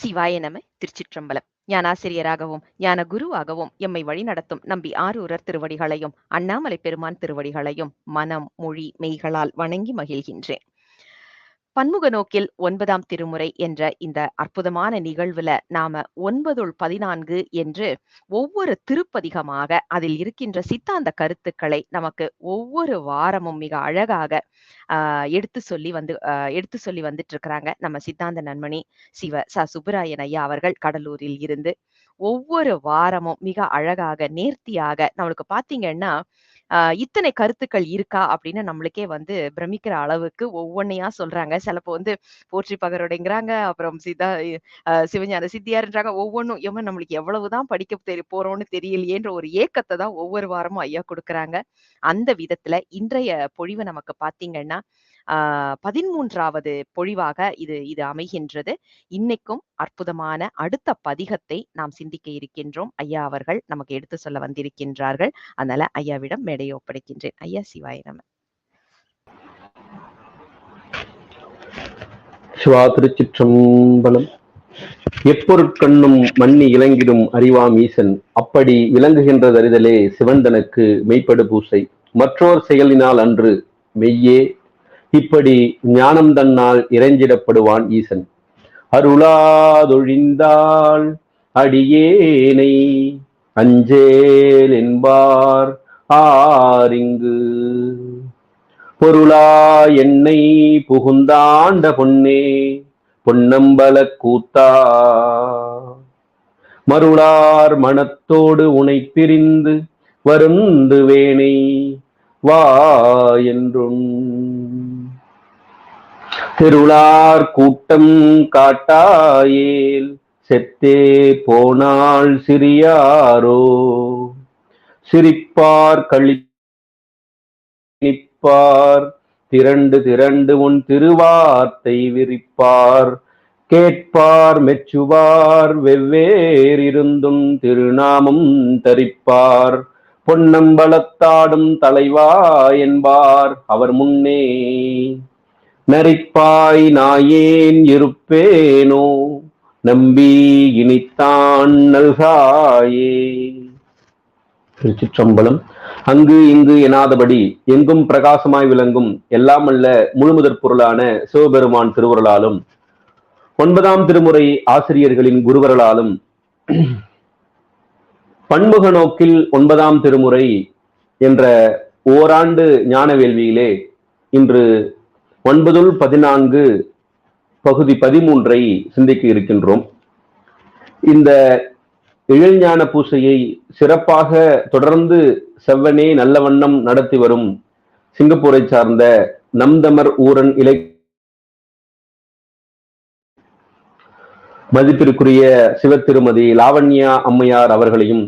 சிவாய நம. திருச்சிற்றம்பலம். ஞானாசிரியராகவும் ஞான குருவாகவும் எம்மை வழிநடத்தும் நம்பி ஆரூரர் திருவடிகளையும் அண்ணாமலை பெருமான் திருவடிகளையும் மனம் மொழி மெய்களால் வணங்கி மகிழ்கின்றேன். பன்முக நோக்கில் 9ஆம் திருமுறை என்ற இந்த அற்புதமான நிகழ்வுல நாம 9-14 என்று ஒவ்வொரு திருப்பதிகமாக அதில் இருக்கின்ற சித்தாந்த கருத்துக்களை நமக்கு ஒவ்வொரு வாரமும் மிக அழகாக எடுத்து சொல்லி வந்துட்டு இருக்கிறாங்க நம்ம சித்தாந்த நன்மணி சுப்பராயன் ஐயா அவர்கள் கடலூரில் இருந்து. ஒவ்வொரு வாரமும் மிக அழகாக நேர்த்தியாக நம்மளுக்கு பாத்தீங்கன்னா இத்தனை கருத்துக்கள் இருக்கா அப்படின்னு நம்மளுக்கே பிரமிக்கிற அளவுக்கு ஒவ்வொன்னையா சொல்றாங்க. சிலப்போ போற்றி பகருடைங்கிறாங்க, அப்புறம் சிவஞான சித்தியார்ன்றாங்க. ஒவ்வொன்றும் நம்மளுக்கு எவ்வளவுதான் படிக்க போறோம்னு தெரியலையேன்ற ஒரு ஏக்கத்தை தான் ஒவ்வொரு வாரமும் ஐயா கொடுக்குறாங்க. அந்த விதத்துல இன்றைய பொழிவு நமக்கு பாத்தீங்கன்னா 13வது பொழிவாக இது அமைகின்றது. இன்னைக்கும் அற்புதமான அடுத்த பதிகத்தை நாம் சிந்திக்க இருக்கின்றோம். ஐயா அவர்கள் நமக்கு எடுத்து சொல்ல வந்திருக்கின்றார்கள். அதனால ஐயாவிடம் மேடையை ஒப்படைக்கின்றேன். ஐயா சிவாய நம. சிவா. திருச்சிற்றம்பலம். எப்பொருட்கண்ணும் மன்னி இலங்கிடும் அறிவாம் ஈசன், அப்படி விளங்குகின்ற அறிதலே சிவந்தனுக்கு மெய்ப்படு பூசை, மற்றோர் செயலினால் அன்று மெய்யே இப்படி ஞானம் தன்னால் இறைஞ்சிடப்படுவான் ஈசன். அருளாதொழிந்தாள் அடியேனை அஞ்சேல் என்பார் ஆரிங்கு, பொருளா என்னை புகுந்தாண்ட பொன்னே பொன்னம்பல கூத்தா, மருளார் மனத்தோடு உனை பிரிந்து வருந்து வேணை வா என்றும், திருளார் கூட்டம் காட்டாயேல் செத்தே போனாள் சிறியாரோ, சிரிப்பார் கழிப்பார் திரண்டு திரண்டு உன் திருவார்த்தை விரிப்பார், கேட்பார் மெச்சுவார் வெவ்வேறிருந்தும் திருநாமம் தரிப்பார், பொன்னம்பலத்தாடும் தலைவா என்பார் அவர் முன்னே, நரிப்பாய் நாயேன் இருப்பேனோ நம்பி இனித்தான் நல்காயே. திருச்சிற்றம்பலம். அங்கு இங்கு எனாதபடி எங்கும் பிரகாசமாய் விளங்கும் எல்லாம் அல்ல முழுமுதற் பொருளான சிவபெருமான் திருவுருளாலும் 9ஆம் திருமுறை ஆசிரியர்களின் குருவர்களாலும் பன்முக நோக்கில் 9ஆம் திருமுறை என்ற ஓராண்டு ஞான வேள்வியிலே இன்று 9-14 பகுதி 13 சிந்திக்க இருக்கின்றோம். இந்த இழிஞான பூசையை சிறப்பாக தொடர்ந்து செவ்வனே நல்ல வண்ணம் நடத்தி வரும் சிங்கப்பூரை சார்ந்த நம்தமர் ஊரன் இலை மதிப்பிற்குரிய சிவத்திருமதி லாவண்யா அம்மையார் அவர்களையும்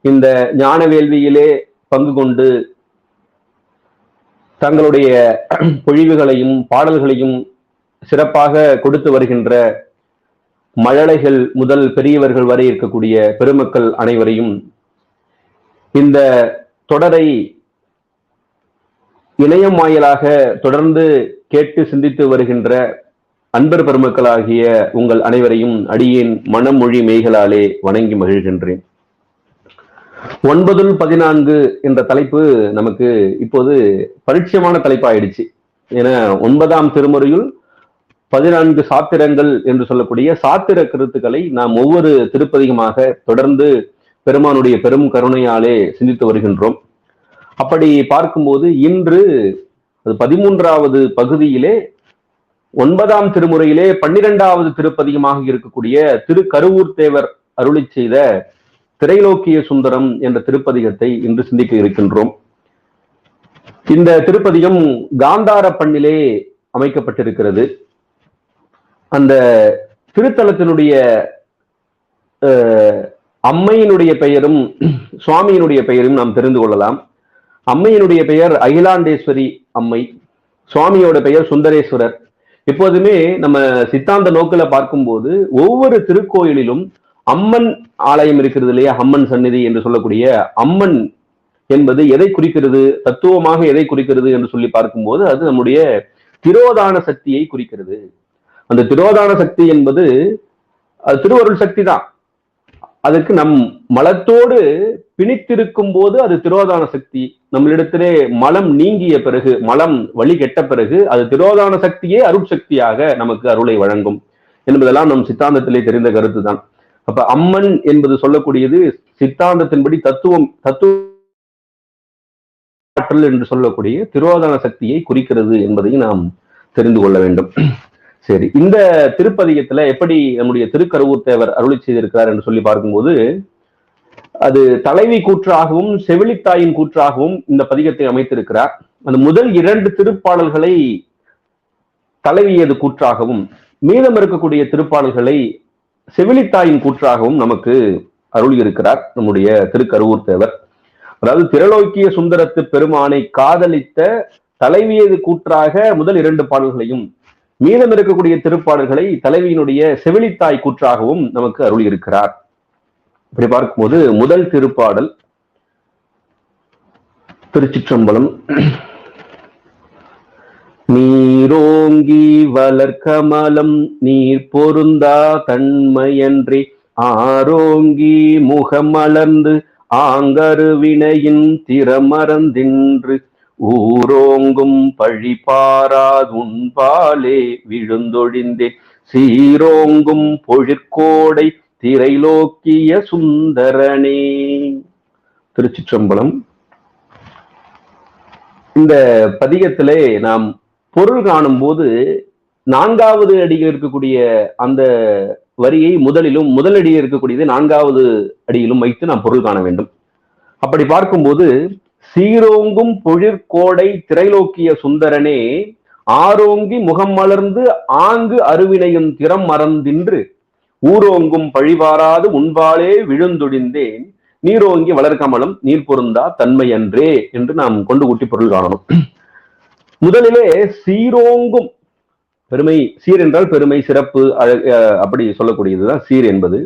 இந்த ஞான வேள்வியிலே பங்கு கொண்டு தங்களுடைய பொழிவுகளையும் பாடல்களையும் சிறப்பாக கொடுத்து வருகின்ற மழலைகள் முதல் பெரியவர்கள் வரை இருக்கக்கூடிய பெருமக்கள் அனைவரையும் இந்த தொடரை இணையம் வாயிலாக தொடர்ந்து கேட்டு சிந்தித்து வருகின்ற அன்பர் பெருமக்களாகிய உங்கள் அனைவரையும் அடியேன் மனம் மொழி மெய்களாலே வணங்கி மகிழ்கின்றேன். 9-14 என்ற தலைப்பு நமக்கு இப்போது பரிட்சயமான தலைப்பாயிடுச்சு. ஏன்னா 9ஆம் திருமுறையில் 14 சாத்திரங்கள் என்று சொல்லக்கூடிய சாத்திர கருத்துக்களை நாம் ஒவ்வொரு திருப்பதிகமாக தொடர்ந்து பெருமானுடைய பெரும் கருணையாலே சிந்தித்து வருகின்றோம். அப்படி பார்க்கும்போது இன்று 13வது பகுதியிலே 9ஆம் திருமுறையிலே 12வது திருப்பதிகமாக இருக்கக்கூடிய திருக்கருவூர் தேவர் அருளி செய்த திரைலோக்கிய சுந்தரம் என்ற திருப்பதிகத்தை இன்று சிந்திக்க இருக்கின்றோம். இந்த திருப்பதிகம் காந்தார பண்ணிலே அமைக்கப்பட்டிருக்கிறது. அந்த திருத்தலத்தினுடைய அம்மையினுடைய பெயரும் சுவாமியினுடைய பெயரும் நாம் தெரிந்து கொள்ளலாம். அம்மையினுடைய பெயர் அகிலாண்டேஸ்வரி அம்மை, சுவாமியோட பெயர் சுந்தரேஸ்வரர். எப்போதுமே நம்ம சித்தாந்த நோக்கில பார்க்கும்போது ஒவ்வொரு திருக்கோயிலிலும் அம்மன் ஆலயம் இருக்கிறது இல்லையா, அம்மன் சந்நிதி என்று சொல்லக்கூடிய அம்மன் என்பது எதை குறிக்கிறது, தத்துவமாக எதை குறிக்கிறது என்று சொல்லி பார்க்கும்போது அது நம்முடைய திரோதான சக்தியை குறிக்கிறது. அந்த திரோதான சக்தி என்பது அது திருவருள் சக்தி தான். அதுக்கு நம் மலத்தோடு பிணித்திருக்கும் போது அது திரோதான சக்தி. நம்மளிடத்திலே மலம் நீங்கிய பிறகு, மலம் வழி கெட்ட பிறகு அது திரோதான சக்தியே அருட்சக்தியாக நமக்கு அருளை வழங்கும் என்பதெல்லாம் நம் சித்தாந்தத்திலே தெரிந்த கருத்து தான். அப்ப அம்மன் என்பது சொல்லக்கூடியது சித்தாந்தத்தின்படி தத்துவ ஆற்றல் என்று சொல்லக்கூடிய திரோதான சக்தியை குறிக்கிறது என்பதை நாம் தெரிந்து கொள்ள வேண்டும். சரி, இந்த திருப்பதிகத்துல எப்படி நம்முடைய திருக்கருவூர் தேவர் அருளி செய்திருக்கிறார் என்று சொல்லி பார்க்கும்போது, அது தலைவி கூற்றாகவும் செவிலித்தாயின் கூற்றாகவும் இந்த பதிகத்தை அமைத்திருக்கிறார். அந்த முதல் 2 திருப்பாடல்களை தலைவியது கூற்றாகவும், மீதம் இருக்கக்கூடிய திருப்பாடல்களை செவிலித்தாயின் கூற்றாகவும் நமக்கு அருளியிருக்கிறார் நம்முடைய திருக்கருவூர் தேவர். அதாவது திரலோக்கிய சுந்தரத்து பெருமானை காதலித்த தலைவியது கூற்றாக முதல் 2 பாடல்களையும், மீதம் இருக்கக்கூடிய திருப்பாடல்களை தலைவியினுடைய செவிலித்தாய் கூற்றாகவும் நமக்கு அருளி இருக்கிறார். இப்படி பார்க்கும்போது முதல் திருப்பாடல் திருச்சிற்றம்பலம். நீரோங்கி வளர்கமலம் நீர் பொருந்தா தன்மையன்றி ஆரோங்கி முகமலர்ந்து ஆங்கருவினையின் திறமறந்தின்று ஊரோங்கும் பழி பாராதுன்பாலே விழுந்தொழிந்தே சீரோங்கும் பொழிற்கோடை திரைலோக்கிய சுந்தரனே. திருச்சிற்றம்பலம். இந்த பதிகத்திலே நாம் பொருள் காணும் போது 4வது அடியில் இருக்கக்கூடிய அந்த வரியை முதலிலும், முதலடியில் இருக்கக்கூடியது 4வது அடியிலும் வைத்து நாம் பொருள் காண வேண்டும். அப்படி பார்க்கும்போது சீரோங்கும் பொழிற்கோடை திரைலோக்கிய சுந்தரனே ஆரோங்கி முகம் மலர்ந்து ஆங்கு அருவினையும் திறம் மறந்தின்று ஊரோங்கும் பழிவாராது உன்பாலே விழுந்தொழிந்தேன் நீரோங்கி வளர்கமலம் நீர் பொருந்தா தன்மையன்றே என்று நாம் கொண்டு கூட்டி பொருள் காணணும். முதலிலே சீரோங்கும், பெருமை, சீர் என்றால் பெருமை, சிறப்பு, அப்படி சொல்லக்கூடியதுதான் சீர் என்பது.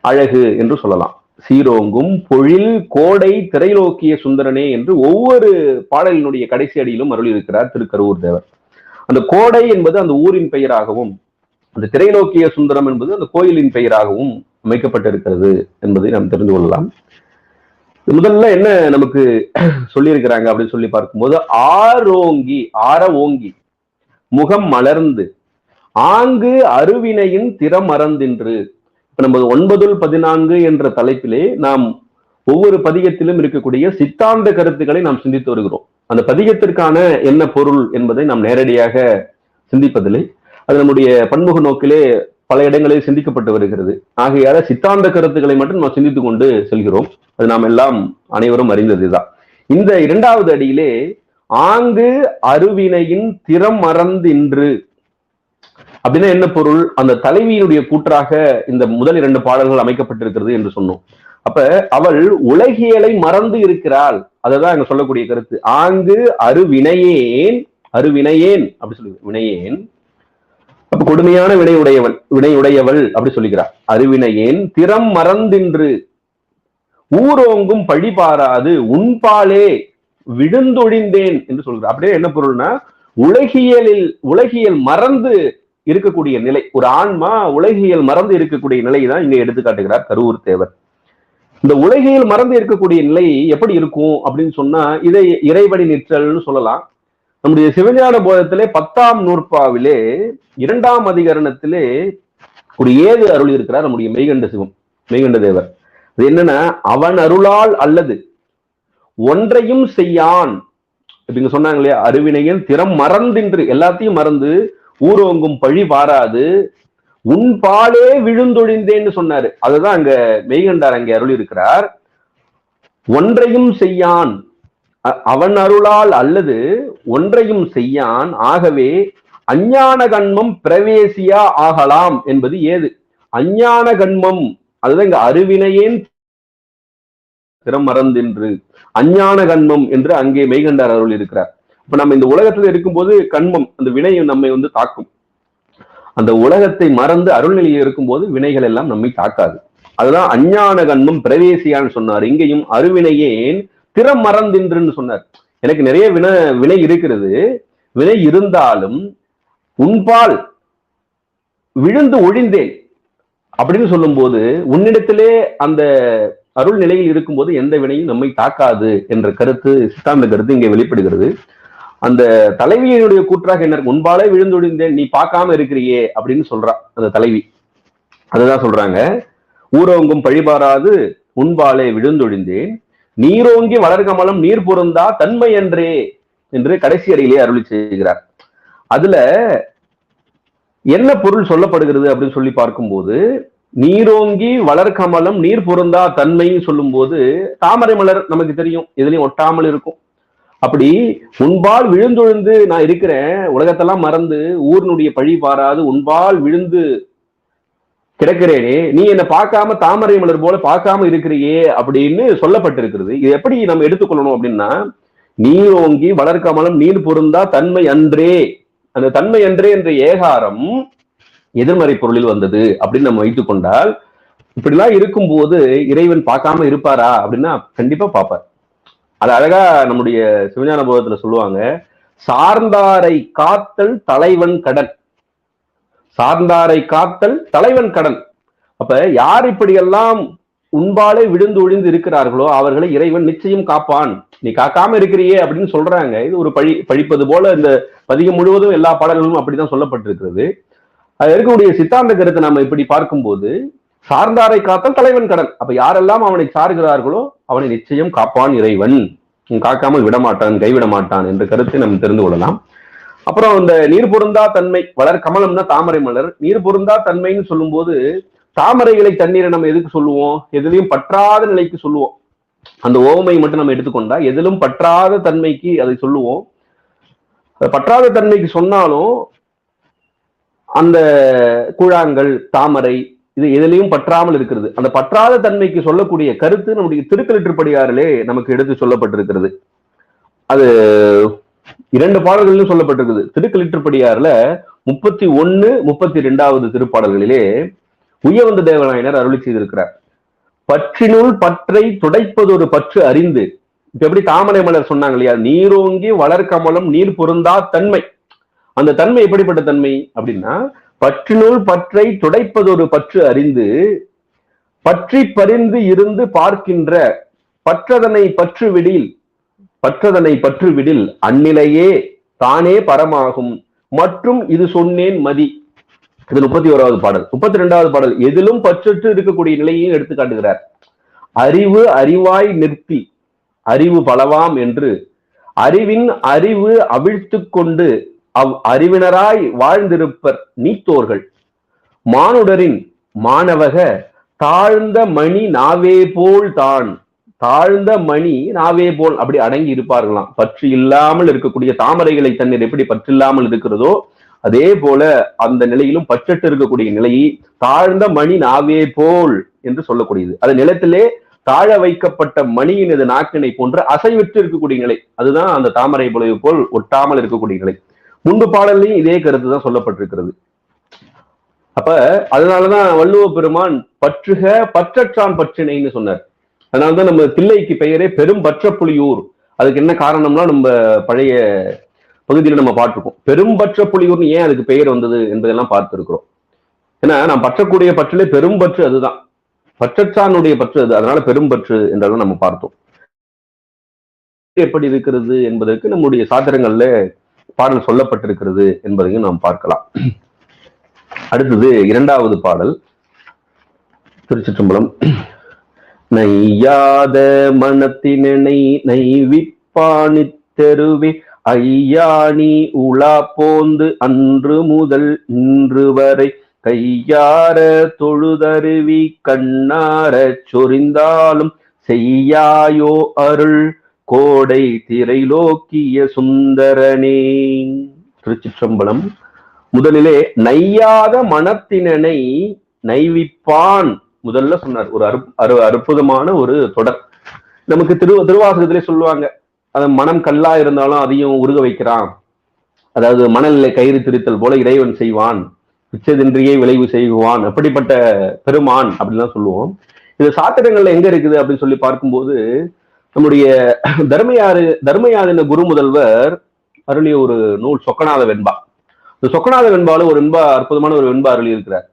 அழகு என்று சொல்லலாம். சீரோங்கும் பொழில் கோடை திரைலோக்கிய சுந்தரனே என்று ஒவ்வொரு பாடலினுடைய கடைசி அடியிலும் அருள் இருக்கிறார் திருக்கருவூர் தேவர். அந்த கோடை என்பது அந்த ஊரின் பெயராகவும், அந்த திரைலோக்கிய சுந்தரம் என்பது அந்த கோயிலின் பெயராகவும் அமைக்கப்பட்டிருக்கிறது என்பதை நாம் தெரிந்து கொள்ளலாம். முதல்ல என்ன நமக்கு சொல்லியிருக்கிறாங்க அப்படின்னு சொல்லி பார்க்கும்போது, ஆரோங்கி, ஆர ஓங்கி, முகம் மலர்ந்து, ஆங்கு அருவினையின் திறம் மறந்தின்று. நம்ம 9-14 என்ற தலைப்பிலே நாம் ஒவ்வொரு பதிகத்திலும் இருக்கக்கூடிய சித்தாந்த கருத்துக்களை நாம் சிந்தித்து வருகிறோம். அந்த பதிகத்திற்கான என்ன பொருள் என்பதை நாம் நேரடியாக சிந்திப்பதில்லை. அது நம்முடைய பன்முக நோக்கிலே பல இடங்களில் சிந்திக்கப்பட்டு வருகிறது. ஆகையால சித்தாந்த கருத்துக்களை மட்டும் நாம் சிந்தித்துக் கொண்டு செல்கிறோம். அது நாம் எல்லாம் அனைவரும் அறிந்ததுதான். இந்த 2வது அடியிலே ஆங்கு அருவினையின் திறம் மறந்தின்று அப்படின்னா என்ன பொருள்? அந்த தலைவியினுடைய கூற்றாக இந்த முதல் 2 பாடல்கள் அமைக்கப்பட்டிருக்கிறது என்று சொன்னோம். அப்ப அவள் உலகியலை மறந்து இருக்கிறாள். அததான் அங்க சொல்லக்கூடிய கருத்து. ஆங்கு அருவினையேன், அருவினையேன் அப்படி சொல்லி, வினையேன் அப்ப கொடுமையான வினையுடையவள் அப்படி சொல்லுகிறார். அருவினையேன் திறம் மறந்தின்று ஊரோங்கும் பழி பாராது உன்பாலே விழுந்தொழிந்தேன் என்று சொல்கிறார். அப்படியே என்ன பொருள்னா, உலகியல் மறந்து இருக்கக்கூடிய நிலை, ஒரு ஆன்மா உலகியல் மறந்து இருக்கக்கூடிய நிலை தான் இங்க எடுத்து காட்டுகிறார் கருவூர் தேவர். இந்த உலகியல் மறந்து இருக்கக்கூடிய நிலை எப்படி இருக்கும் அப்படின்னு சொன்னா, இதை இறைவழி நிற்றல்னு சொல்லலாம். நம்முடைய சிவஞான போதத்திலே 10ஆம் நூற்பாவிலே 2ஆம் அதிகரணத்திலே ஒரு ஏது அருள் இருக்கிறார் நம்முடைய மெய்கண்ட தேவர். அது என்னன்னா, அவன் அருளால் அல்லது ஒன்றையும் செய்யான் அப்படிங்க சொன்னாங்க இல்லையா. அருவினையின் திறம் மறந்தின்று, எல்லாத்தையும் மறந்து ஊரோங்கும் பழி பாராது உன் பாலே விழுந்தொழிந்தேன்னு சொன்னாரு. அதுதான் அங்க மெய்கண்டார் அங்கே அருள் இருக்கிறார். ஒன்றையும் செய்யான், அவன் அருளால் அல்லது ஒன்றையும் செய்யான், ஆகவே அஞ்ஞான கண்மம் பிரவேசியா ஆகலாம் என்பது ஏது. அஞ்ஞான கண்மம் அதுதான் இங்க அருவினையேன் திறம் மறந்தின்று அஞ்ஞான கண்மம் என்று அங்கே மெய்கண்டார் அருள் இருக்கிறார். இப்ப நம்ம இந்த உலகத்துல இருக்கும்போது கண்மம், அந்த வினை நம்மை தாக்கும். அந்த உலகத்தை மறந்து அருள்நிலையில் இருக்கும்போது வினைகள் எல்லாம் நம்மை தாக்காது. அதுதான் அஞ்ஞான கண்மம் பிரவேசியான்னு சொன்னார். இங்கேயும் அருவினையேன் திறம் மறந்தின்றுன்னு சொன்னார். எனக்கு நிறைய வினை இருக்கிறது, வினை இருந்தாலும் உன்பால் விழுந்து ஒழிந்தேன். அப்படின்னு சொல்லும் போது உன்னிடத்திலே அந்த அருள் நிலையில் இருக்கும்போது எந்த வினையும் நம்மை தாக்காது என்ற கருத்து, சித்தாந்த கருத்து இங்கே வெளிப்படுகிறது. அந்த தலைவியினுடைய கூற்றாக என்ன, முன்பாலே விழுந்தொழிந்தேன் நீ பார்க்காம இருக்கிறியே அப்படின்னு சொல்றா அந்த தலைவி. அதுதான் சொல்றாங்க, ஊரோங்கும் பழிபாராது முன்பாலே விழுந்தொழிந்தேன் நீரோங்கி வளர்கமலம் நீர் பொருந்தா தன்மை என்றே என்று கடைசி அடியிலே அருளி செய்கிறார். அதுல என்ன பொருள் சொல்லப்படுகிறது அப்படின்னு சொல்லி பார்க்கும்போது, நீரோங்கி வளர்கமலம் நீர் பொருந்தா தன்மைன்னு சொல்லும் போது தாமரை மலர் நமக்கு தெரியும், எதுலையும் ஒட்டாமல் இருக்கும். அப்படி உன்பால் விழுந்தொழுந்து நான் இருக்கிறேன், உலகத்தெல்லாம் மறந்து ஊரினுடைய பழி பாராது உன்பால் விழுந்து கிடக்கிறேனே, நீ என்னை பார்க்காம தாமரை மலர் போல பார்க்காம இருக்கிறியே அப்படின்னு சொல்லப்பட்டிருக்கிறது. இது எப்படி நம்ம எடுத்துக்கொள்ளணும் அப்படின்னா, நீரோங்கி வளர்கமலம் நீர் பொருந்தா தன்மை அன்றே, அந்த தன்மை அன்றே என்ற ஏகாரம் எதிர்மறை பொருளில் வந்தது அப்படின்னு நம்ம வைத்துக் கொண்டால், இப்படிலாம் இருக்கும்போது இறைவன் பார்க்காம இருப்பாரா அப்படின்னா கண்டிப்பா பார்ப்பார். அது அழகா நம்முடைய சிவஞான போதத்துல சொல்லுவாங்க, சார்ந்தாரை காத்தல் தலைவன் கடன், சார்ந்தாரை காத்தல் தலைவன் கடன். அப்ப யார் இப்படியெல்லாம் உன்பாலே விழுந்து ஒழிந்து இருக்கிறார்களோ அவர்களை இறைவன் நிச்சயம் காப்பான். நீ காக்காம இருக்கிறியே அப்படின்னு சொல்றாங்க. இது ஒரு பழிப்பது போல இந்த பதிகம் முழுவதும் எல்லா பாடல்களும் அப்படிதான் சொல்லப்பட்டிருக்கிறது. அது இருக்கக்கூடிய சித்தாந்த கருத்தை நாம இப்படி பார்க்கும்போது, சார்ந்தாரை காத்தல் தலைவன் கடன். அப்ப யாரெல்லாம் அவனை சார்கிறார்களோ அவனை நிச்சயம் காப்பான் இறைவன், காக்காமல் விடமாட்டான், கைவிட மாட்டான் என்ற கருத்தை நம்ம தெரிந்து கொள்ளலாம். அப்புறம் இந்த நீர் பொருந்தா தன்மை, வளர் கமலம்னா தாமரை மலர், நீர் பொருந்தா தன்மைன்னு சொல்லும் போது தாமரைகளை தண்ணீரை நம்ம எதுக்கு சொல்லுவோம், எதிலையும் பற்றாத நிலைக்கு சொல்லுவோம். அந்த ஓமை மட்டும் நம்ம எடுத்துக்கொண்டா எதிலும் பற்றாத தன்மைக்கு அதை சொல்லுவோம். பற்றாத தன்மைக்கு சொன்னாலும் அந்த கூழாங்கல் தாமரை இது எதிலையும் பற்றாமல் இருக்கிறது. அந்த பற்றாத தன்மைக்கு சொல்லக்கூடிய கருத்து நம்முடைய திருக்கலிற்றுப்படியாரிலே நமக்கு எடுத்து சொல்லப்பட்டிருக்கிறது. அது 2 பாடல்களிலும் சொல்லப்பட்டிருக்குது. திருக்கலிற்றுப்படியார்ல 31, 32வது திருப்பாடல்களிலே உய்யவந்த தேவநாயனர் அருளி செய்திருக்கிறார். பற்றினுள் பற்றை துடைப்பதொரு பற்று அறிந்து, இப்ப எப்படி தாமரை மலர் சொன்னாங்க இல்லையா, நீரோங்கி வளர்கமலம் நீர் பொருந்தா தன்மை. அந்த தன்மை எப்படிப்பட்ட தன்மை அப்படின்னா, பற்றினுள் பற்றை துடைப்பதொரு பற்று அறிந்து பற்றி பறிந்து இருந்து பார்க்கின்ற பற்றதனை பற்று விடில் அந்நிலையே தானே பரமாகும் மற்றும் இது சொன்னேன் மதி. இது 31வது பாடல். 32வது பாடல் எதிலும் பற்றற்று இருக்கக்கூடிய நிலையையும் எடுத்து காட்டுகிறார். அறிவு அறிவாய் நிற்பி அறிவு பலவாம் என்று அறிவின் அறிவு அவிழ்த்து கொண்டு அறிவினராய் வாழ்ந்திருப்பர் நீத்தோர்கள் மானுடரின் மாணவக தாழ்ந்த மணி நாவே போல் தான், தாழ்ந்த மணி நாவே போல் அப்படி அடங்கி இருப்பார்களாம். பற்று இல்லாமல் இருக்கக்கூடிய தாமரைகளை தண்ணீர் எப்படி பற்று இல்லாமல் இருக்கிறதோ அதே போல அந்த நிலையிலும் பற்றற்று இருக்கக்கூடிய நிலையை தாழ்ந்த மணி நாவே போல் என்று சொல்லக்கூடியது. அது நிலத்திலே தாழ வைக்கப்பட்ட மணியினது நாக்கினை போன்ற அசைவிட்டு இருக்கக்கூடிய நிலை, அதுதான் அந்த தாமரை பொழிவு போல் ஒட்டாமல் இருக்கக்கூடிய நிலை. முன்பு பாடல்லையும் இதே கருத்து தான் சொல்லப்பட்டிருக்கிறது. அப்ப அதனாலதான் வள்ளுவ பெருமான் பற்றுக பற்றற்றான் பற்றினைன்னு சொன்னார். அதனாலதான் நம்ம தில்லைக்கு பெயரே பெரும் பற்றப்புலியூர். அதுக்கு என்ன காரணம்னா நம்ம பழைய பகுதியில நம்ம பார்த்திருக்கோம். பெரும்பற்ற புலியூர்னு ஏன் அதுக்கு பெயர் வந்தது என்பதெல்லாம் பார்த்திருக்கிறோம். ஏன்னா நாம் பற்றக்கூடிய பற்றிலே பெரும்பற்று அதுதான், பற்றற்றானுடைய பற்று அது, அதனால பெரும்பற்று என்றெல்லாம் நம்ம பார்த்தோம். எப்படி இருக்கிறது என்பதற்கு நம்முடைய சாத்திரங்கள்ல பாடல் சொல்லப்பட்டிருக்கிறது என்பதையும் நாம் பார்க்கலாம். அடுத்தது 2வது பாடல், திருச்சிற்றம்பலம். நையாத மனத்தினை நைவிப்பானி தெருவே ஐயாணி உலா போந்து அன்று முதல் இன்று வரை கையார தொழுதருவி கண்ணார சொரிந்தாலும் செய்யாயோ அருள் கோடை திரைலோக்கிய சுந்தரனே. திருச்சிற்றம்பலம். முதலிலே நையாத மனத்தினை நைவிப்பான் முதல்ல சொன்னார். ஒரு அற்புதமான ஒரு தொடர். நமக்கு திருவாசகத்திலே சொல்லுவாங்க, அது மனம் கல்லா இருந்தாலும் அதையும் உருக வைக்கிறான், அதாவது மணலிலே கயிறு திரித்தல் போல இறைவன் செய்வான், பிச்சதின்றியே விளைவு செய்வான், அப்படிப்பட்ட பெருமான் அப்படின்லாம் சொல்லுவோம். இது சாத்திரங்கள்ல எங்க இருக்குது அப்படின்னு சொல்லி பார்க்கும்போது, நம்முடைய தர்மயாதின குரு முதல்வர் அருளிய ஒரு நூல் சொக்கநாத வெண்பா. இந்த சொக்கநாத வெண்பால ஒரு வெண்பா, அற்புதமான ஒரு வெண்பா அருளி இருக்கிறார்.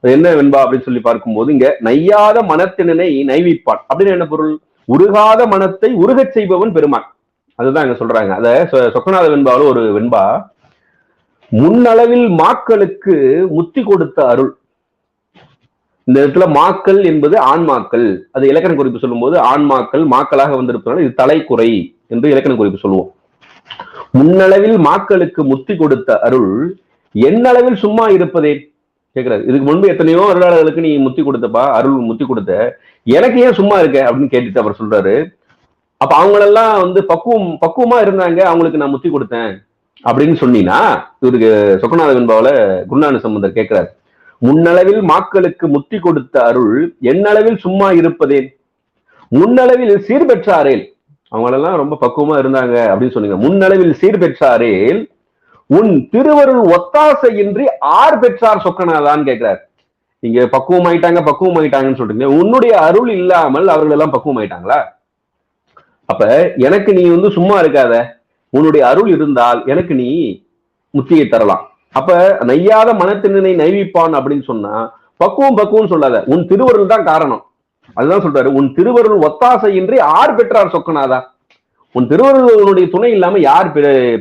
என்ன வெண்பா அப்படின்னு சொல்லி பார்க்கும்போது, இங்க நையாத மனத்தினை நைவிப்பான் அப்படின்னு என்ன பொருள்? உருகாத மனத்தை உருகச் செய்பவன் பெருமான். அதுதான் இங்க சொல்றாங்க. அத சொக்கநாத வெண்பாவில் ஒரு வெண்பா, முன்னளவில் மாக்களுக்கு முத்தி கொடுத்த அருள். இந்த இடத்துல மாக்கள் என்பது ஆண்மாக்கள். அது இலக்கண குறிப்பு சொல்லும் போது ஆண்மாக்கள் மாக்களாக வந்திருப்பதால் இது தலைக்குறை என்று இலக்கண குறிப்பு சொல்லுவோம். முன்னளவில் மாக்களுக்கு முத்தி கொடுத்த அருள் என்னளவில் சும்மா இருப்பதே கேட்கிறாரு. இதுக்கு முன்பு எத்தனையோ அருளாளர்களுக்கு நீ முத்தி கொடுத்தப்பா, அருள் முத்தி கொடுத்த, எனக்கு ஏன் சும்மா இருக்க அப்படின்னு கேட்டுட்டு அவர் சொல்றாரு, அப்ப அவங்களெல்லாம் வந்து பக்குவமா இருந்தாங்க, அவங்களுக்கு நான் முத்தி கொடுத்தேன் அப்படின்னு சொன்னீங்கன்னா, இவருக்கு சொக்கநாத வெண்பாவில குருஞான சம்பந்தர் கேட்கிறார், முன்னளவில் மாக்களுக்கு முத்தி கொடுத்த அருள் என்னளவில் சும்மா இருப்பதேன், முன்னளவில் சீர்பெற்றாரேல், அவங்களெல்லாம் ரொம்ப பக்குவமா இருந்தாங்க அப்படின்னு சொன்னீங்க, முன்னளவில் சீர்பெற்றாரேல் உன் திருவருள் ஒத்தாசையின்றி ஆர் பெற்றார் சொக்கநாதான்னு கேட்கிறார். நீங்க பக்குவம் ஆயிட்டாங்கன்னு சொல்றீங்க, உன்னுடைய அருள் இல்லாமல் அவர்கள் எல்லாம் பக்குவம் ஆயிட்டாங்களா? அப்ப எனக்கு நீ வந்து சும்மா இருக்காத, உன்னுடைய அருள் இருந்தால் எனக்கு நீ முத்தியை தரலாம். அப்ப நையாத மனத்தினை நைவிப்பான் அப்படின்னு சொன்னா பக்குவம் சொல்லாத, உன் திருவருள் தான் காரணம். அதுதான் சொல்றாரு, உன் திருவருள் ஒத்தாசையின்றி ஆர் பெற்றார் சொக்கநாதா, உன் திருவருளுடைய துணை இல்லாம யார்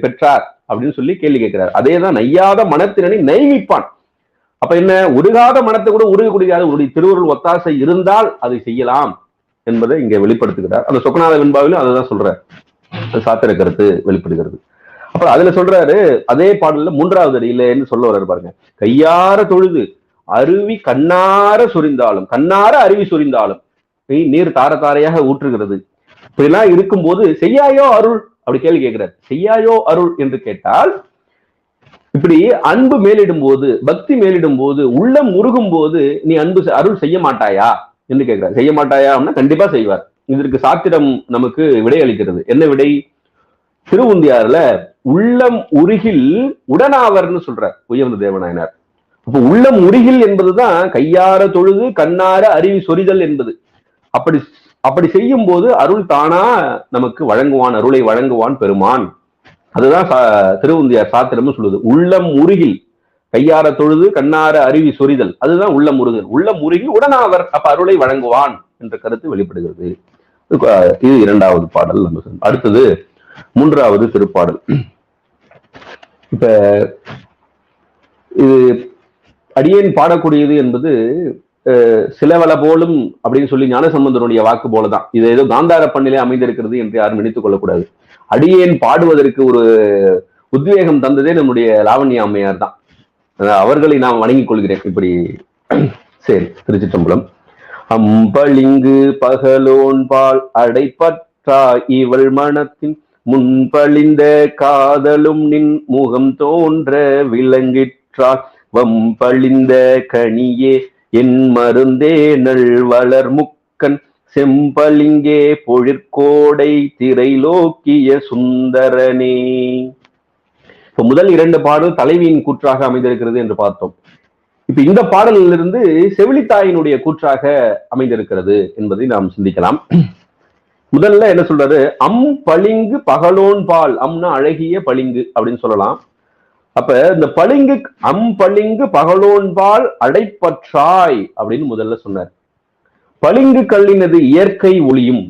பெற்றார் அப்படின்னு சொல்லி கேள்வி கேட்கிறார். அதேதான் நையாத மனத்தினை நைவிப்பான். அப்ப என்ன, உருகாத மனத்தை கூட உருகக்கூடியது உன்னுடைய திருவருள் ஒத்தாசை இருந்தால் அதை செய்யலாம் என்பதை இங்க வெளிப்படுத்துகிறார். அந்த சொக்கநாத வெண்பாவிலும் அதுதான் சொல்றார், சாத்திர கருத்து வெளிப்படுகிறது. அப்புறம் அதுல சொல்றாரு, அதே பாடல்ல 3வது அடியில சொல்ல வர்றாரு பாருங்க, கையார தொழுது அருவி கண்ணார சொரிந்தாலும், கண்ணார அருவி சொரிந்தாலும் நீர் தார தாரையாக ஊற்றுகிறது. இப்படிலாம் இருக்கும்போது செய்யாயோ அருள் அப்படி கேள்வி கேட்கிறார். செய்யாயோ அருள் என்று கேட்டால், இப்படி அன்பு மேலிடும் போது, பக்தி மேலிடும் போது, உள்ளம் உருகும் போது நீ அருள் செய்ய மாட்டாயா என்று கேட்கிறார். செய்ய மாட்டாயா அப்படின்னா கண்டிப்பா செய்வார். இதற்கு சாத்திரம் நமக்கு விடை அளிக்கிறது. என்ன விடை? திருவுந்தியாறுல உள்ளம் உருகில் உடனாவர்னு சொல்றார் உயர்ந்த தேவநாயனார். அப்ப உள்ளம் உருகில் என்பதுதான் கையார தொழுது கண்ணார அருவி சொரிதல் என்பது. அப்படி செய்யும் போது அருள் தானா நமக்கு வழங்குவான், அருளை வழங்குவான் பெருமான். அதுதான் திருவுந்தியார் சாத்திரம்னு சொல்லுது. உள்ளம் உருகில் கையார தொழுது கண்ணார அருவி சொரிதல், அதுதான் உள்ளம் உருகல். உள்ளம் உருகி உடனாவர், அப்ப அருளை வழங்குவான் என்ற கருத்து வெளிப்படுகிறது. இது 2வது பாடல். அடுத்தது 3வது திருப்பாடல். இப்ப இது அடியேன் பாடக்கூடியது என்பது சிலவள போலும் அப்படின்னு சொல்லி ஞானசம்பந்தனுடைய வாக்கு போலதான். இது ஏதோ காந்தார பண்ணிலே அமைந்திருக்கிறது என்று யாரும் நினைத்துக் கொள்ளக்கூடாது. அடியேன் பாடுவதற்கு ஒரு உத்வேகம் தந்ததே நம்முடைய லாவண்ய அம்மையார் தான். அவர்களை நான் வணங்கிக் கொள்கிறேன். இப்படி சரி, திருச்சிற்றம்பலம். அம்பளிங்கு பகலோன் பால் அடைப்பற்றா இவள் மனத்தின் முன்பழிந்த காதலும் நின் முகம் தோன்ற விளங்கிற்றார் வம்பழிந்த கனியே என் மருந்தே நல் வளர் முக்கன் செம்பளிங்கே பொழிற்கோடை திரைலோக்கிய சுந்தரனே. இப்ப முதல் 2 பாடல் தலைவியின் கூற்றாக அமைந்திருக்கிறது என்று பார்த்தோம். இப்ப இந்த பாடலிலிருந்து செவிலித்தாயினுடைய கூற்றாக அமைந்திருக்கிறது என்பதை நாம் சிந்திக்கலாம். முதல்ல என்ன சொல்றாரு, பளிங்கு பகலோன் பால், அம்னா அழகிய பளிங்கு அப்படின்னு சொல்லலாம். அப்ப இந்த பளிங்கு பளிங்கு பகலோன் பால் அடைப்பற்றாய் அப்படின்னு முதல்ல சொன்னார். பளிங்கு கல்லினது இயற்கை ஒளியும்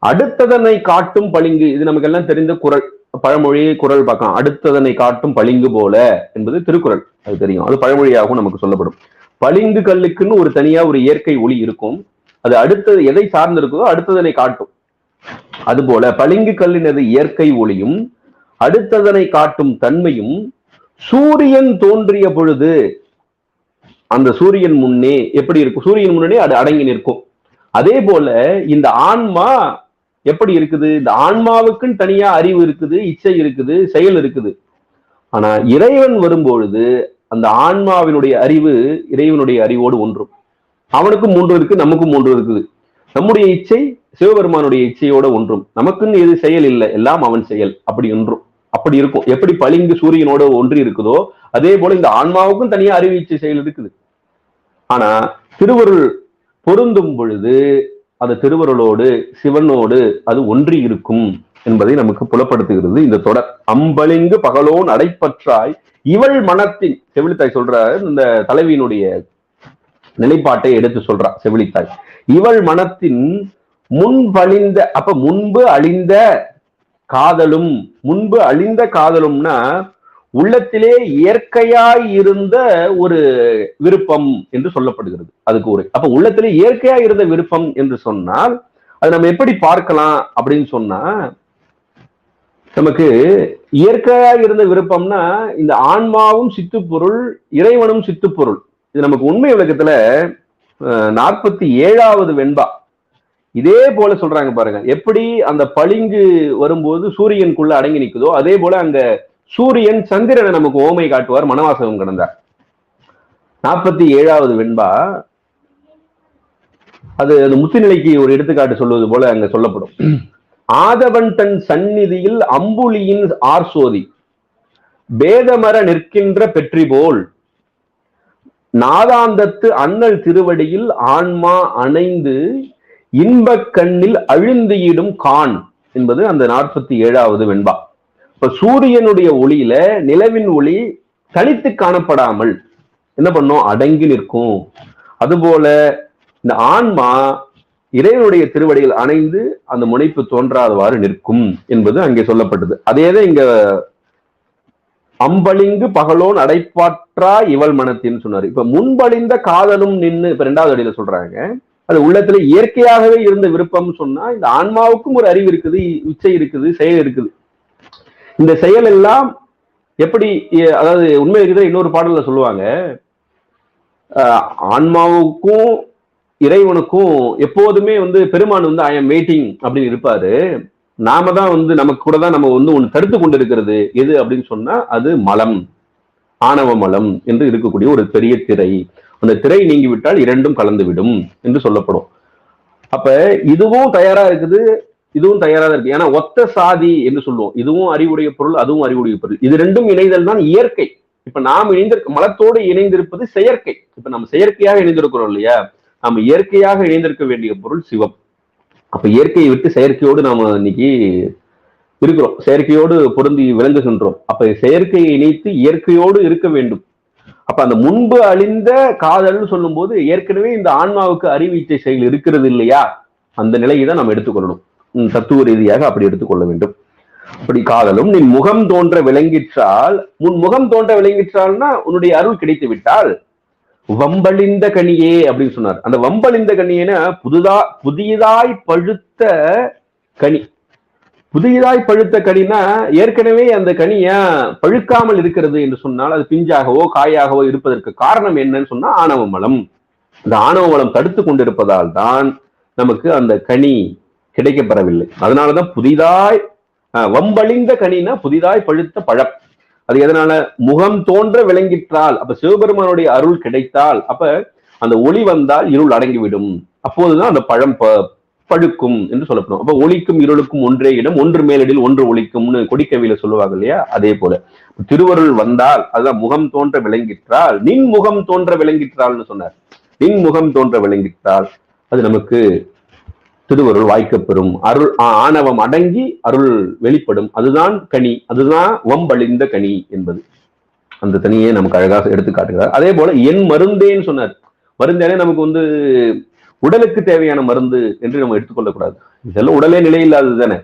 அடுத்ததனை காட்டும் பளிங்கு, இது நமக்கு எல்லாம் தெரிந்த குறள், பழமொழி குறள் பார்க்கலாம். அடுத்ததனை காட்டும் பளிங்கு போல என்பது திருக்குறள், அது தெரியும். அது பழமொழியாகவும் நமக்கு சொல்லப்படும். பளிங்கு கல்லுக்குன்னு ஒரு தனியா ஒரு இயற்கை ஒளி இருக்கும், அது அடுத்தது எதை சார்ந்திருக்கோ அடுத்ததனை காட்டும். அதுபோல பளிங்கு கல்லினது இயற்கை ஒளியும் அடுத்ததனை காட்டும் தன்மையும் சூரியன் தோன்றிய பொழுது அந்த சூரியன் முன்னே எப்படி இருக்கும், சூரியன் முன்னே அது அடங்கி நிற்கும். அதே போல இந்த ஆன்மா எப்படி இருக்குது, இந்த ஆன்மாவுக்குன்னு தனியா அறிவு இருக்குது, இச்சை இருக்குது, செயல் இருக்குது. ஆனா இறைவன் வரும்பொழுது அந்த ஆன்மாவினுடைய அறிவு இறைவனுடைய அறிவோடு ஒன்றும். அவனுக்கும் 3 இருக்கு, நமக்கும் 3 இருக்குது. நம்முடைய இச்சை சிவபெருமானுடைய இச்சையோட ஒன்றும். நமக்குன்னு எது செயல் இல்லை, எல்லாம் அவன் செயல். அப்படி ஒன்றும் அப்படி இருக்கும். எப்படி பளிங்கு சூரியனோட ஒன்றி இருக்குதோ அதே போல இந்த ஆன்மாவுக்கும் தனியா அறிவு இச்சை செயல் இருக்குது. ஆனா திருவருள் பொருந்தும் பொழுது அந்த திருவருளோடு சிவனோடு அது ஒன்றி இருக்கும் என்பதை நமக்கு புலப்படுத்துகிறது இந்த தொடர். அம்பளிங்கு பகலோன் அடைப்பற்றாய் இவள் மனத்தின், செவிலித்தாய் சொல்றாரு, இந்த தலைவியினுடைய நிலைப்பாட்டை எடுத்து சொல்றா செவிலித்தாய். இவள் மனத்தின் முன்பழிந்த, அப்ப முன்பு அழிந்த காதலும், முன்பு அழிந்த காதலும்னா உள்ளத்திலே இயற்கையாய் இருந்த ஒரு விருப்பம் என்று சொல்லப்படுகிறது. அதுக்கு ஒரு, அப்ப உள்ளத்திலே இயற்கையாய் இருந்த விருப்பம் என்று சொன்னால் அது நம்ம எப்படி பார்க்கலாம் அப்படின்னு சொன்னா, நமக்கு இயற்கையாக இருந்த விருப்பம்னா இந்த ஆன்மாவும் சித்துப்பொருள், இறைவனும் சித்துப்பொருள். இது நமக்கு உண்மை விளக்கத்துல 47வது வெண்பா இதே போல சொல்றாங்க பாருங்க. எப்படி அந்த பளிங்கு வரும்போது சூரியனுக்குள்ள அடங்கி நிற்குதோ அதே போல அங்க சூரியன் சந்திரனை நமக்கு ஓமை காட்டுவார் மனவாசகம் கடந்தார். 47வது வெண்பா அது முத்துநிலைக்கு ஒரு எடுத்துக்காட்டு சொல்வது போல அங்க சொல்லப்படும். ஆதவன் தன் சந்நிதியில் அம்புலியின் ஆர்சோதி பேதமர நிற்கின்ற பெற்றி போல் நாதாந்தத்து அண்ணல் திருவடியில் ஆன்மா அணைந்து இன்பக் கண்ணில் அழுந்தியிடும் கான் என்பது அந்த 47வது வெண்பா. இப்ப சூரியனுடைய ஒளியில நிலவின் ஒளி தனித்து காணப்படாமல் என்ன பண்ணும், அடங்கி நிற்கும். அதுபோல இந்த ஆன்மா இறைவனுடைய திருவடிகள் அணைந்து அந்த முனைப்பு தோன்றாதவாறு நிற்கும் என்பது அங்கே சொல்லப்பட்டது. அதேதான் இங்க அம்பளிங்கு பகலோன் அடைப்பாற்றா இவள் மனத்தின்னு சொன்னாரு. இப்ப முன்பழிந்த காதலும் நின்று இப்ப 2வது அடியில சொல்றாங்க. அது உள்ளத்துல இயற்கையாகவே இருந்த விருப்பம் சொன்னா இந்த ஆன்மாவுக்கும் ஒரு அறிவு இருக்குது, இச்சை இருக்குது, செயல் இருக்குது. இந்த செயல் எல்லாம் எப்படி, அதாவது உண்மை இருக்கிற இன்னொரு பாடல்ல சொல்லுவாங்க, ஆன்மாவுக்கும் இறைவனுக்கும் எப்போதுமே பெருமான் ஐ எம் வெயிட்டிங் அப்படின்னு இருப்பாரு. நாம தான் நமக்கு கூட தான் நம்ம ஒண்ணு தடுத்து கொண்டு இருக்கிறது. எது அப்படின்னு சொன்னா அது மலம், ஆணவ மலம் என்று இருக்கக்கூடிய ஒரு பெரிய திரை. அந்த திரை நீங்கிவிட்டால் இரண்டும் கலந்து விடும் என்று சொல்லப்படும். அப்ப இதுவும் தயாரா இருக்குது, இதுவும் தயாரா இருக்கு. ஏன்னா ஒத்த சாதி என்று சொல்லுவோம். இதுவும் அறிவுடைய பொருள், அதுவும் அறிவுடைய பொருள். இது ரெண்டும் இணைதல் தான் இயற்கை. இப்ப நாம் மலத்தோடு இணைந்திருப்பது செயற்கை. இப்ப நம்ம செயற்கையாக இணைந்திருக்கிறோம் இல்லையா, நம்ம இயற்கையாக இணைந்திருக்க வேண்டிய பொருள் சிவம். அப்ப இயற்கையை விட்டு செயற்கையோடு நாம இன்னைக்கு இருக்கிறோம், செயற்கையோடு பொருந்தி விளங்குகின்றோம். அப்ப செயற்கையை இணைத்து இயற்கையோடு இருக்க வேண்டும். அப்ப அந்த முன்பு அழிந்த காதல்னு சொல்லும் போது ஏற்கனவே இந்த ஆன்மாவுக்கு அறிவீச்சை செயல் இருக்கிறது இல்லையா, அந்த நிலையை தான் நம்ம எடுத்துக்கொள்ளணும். தத்துவ ரீதியாக அப்படி எடுத்துக்கொள்ள வேண்டும். அப்படி காதலும் நின் முகம் தோன்ற விளங்கிற்றால், முன் முகம் தோன்ற விளங்கிற்றால்னா உன்னுடைய அருள் கிடைத்து விட்டால் வம்பளிந்த கனியே அப்படின்னு சொன்னார். அந்த வம்பளிந்த கனியேனா புதியதாய் பழுத்த கனி. புதியதாய் பழுத்த கனினா ஏற்கனவே அந்த கனியா பழுக்காமல் இருக்கிறது என்று சொன்னால் அது பிஞ்சாகவோ காயாகவோ இருப்பதற்கு காரணம் என்னன்னு சொன்னா ஆணவ மலம். அந்த ஆணவ மலம் தடுத்து கொண்டிருப்பதால் தான் நமக்கு அந்த கனி கிடைக்கப்பெறவில்லை. அதனாலதான் புதிதாய் வம்பளிந்த கனினா புதிதாய் பழுத்த பழம். அது எதனால, முகம் தோன்ற விளங்கிற்றால், அப்ப சிவபெருமானுடைய அருள் கிடைத்தால், அப்ப அந்த ஒளி வந்தால் இருள் அடங்கிவிடும். அப்போதுதான் அந்த பழம் பழுக்கும் என்று சொல்லப்படும். அப்ப ஒளிக்கும் இருளுக்கும் ஒன்றே இடம், ஒன்று மேலிடில் ஒன்று ஒளிக்கும்னு கொடிக்கவியில சொல்லுவாங்க இல்லையா, அதே போல திருவருள் வந்தால் அதுதான் முகம் தோன்ற விளங்கிற்றால், நின் முகம் தோன்ற விளங்கிற்றால்னு சொன்னார். நின் முகம் தோன்ற விளங்கிற்றால் அது நமக்கு திருவருள் வாய்க்கப்பெறும். அருள் ஆணவம் அடங்கி அருள் வெளிப்படும். அதுதான் கனி, அதுதான் வம்பளிந்த கனி என்பது. அந்த தனியை நமக்கு அழகாக எடுத்து காட்டுகிறார். அதே போல என் மருந்தேன்னு சொன்னார். மருந்தேனே நமக்கு உடலுக்கு தேவையான மருந்து என்று நம்ம எடுத்துக்கொள்ளக்கூடாது. இதெல்லாம் உடலே நிலை இல்லாதது தானே,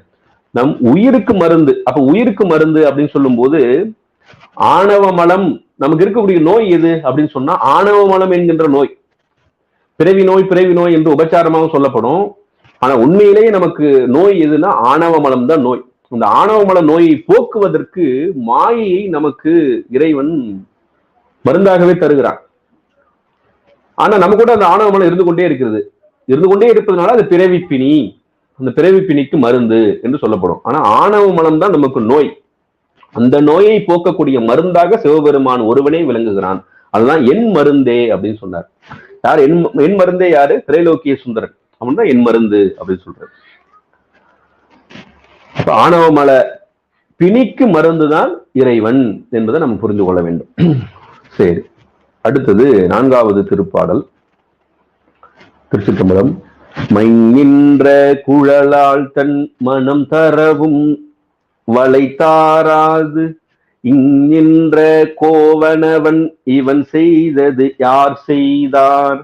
நம் உயிருக்கு மருந்து. அப்ப உயிருக்கு மருந்து அப்படின்னு சொல்லும் போது ஆணவ மலம், நமக்கு இருக்கக்கூடிய நோய் எது அப்படின்னு சொன்னா ஆணவ மலம் என்கின்ற நோய். பிறவி நோய் பிறவி நோய் என்று உபச்சாரமாக சொல்லப்படும். ஆனா உண்மையிலேயே நமக்கு நோய் எதுனா ஆணவ மலம் தான் நோய். இந்த ஆணவ மல நோயை போக்குவதற்கு மாயையை நமக்கு இறைவன் மருந்தாகவே தருகிறான். ஆனா நம்ம கூட அந்த ஆணவ மலம் இருந்து கொண்டே இருக்கிறது. இருந்து கொண்டே இருப்பதனால அது பிறவிப்பினி, அந்த பிறவிப்பினிக்கு மருந்து என்று சொல்லப்படும். ஆனா ஆணவ மலம் தான் நமக்கு நோய். அந்த நோயை போக்கக்கூடிய மருந்தாக சிவபெருமான் ஒருவனே விளங்குகிறான். அதுதான் என் மருந்தே அப்படின்னு சொன்னார். யார் என் மருந்தே? யாரு? திரைலோக்கிய சுந்தரன். அவன் தான் என் மருந்து அப்படின்னு சொல்றாரு. அப்ப ஆணவ மல பிணிக்கு மருந்துதான் இறைவன் என்பதை நம்ம புரிந்து கொள்ள வேண்டும். சரி, அடுத்தது 4வது திருப்பாடல். திருச்சிற்றம்பலம். மைநின்ற குழலால் தன் மனம் தரவும் வளைத்தாராது இங்கின்ற கோவனவன் இவன் செய்தது யார் செய்தார்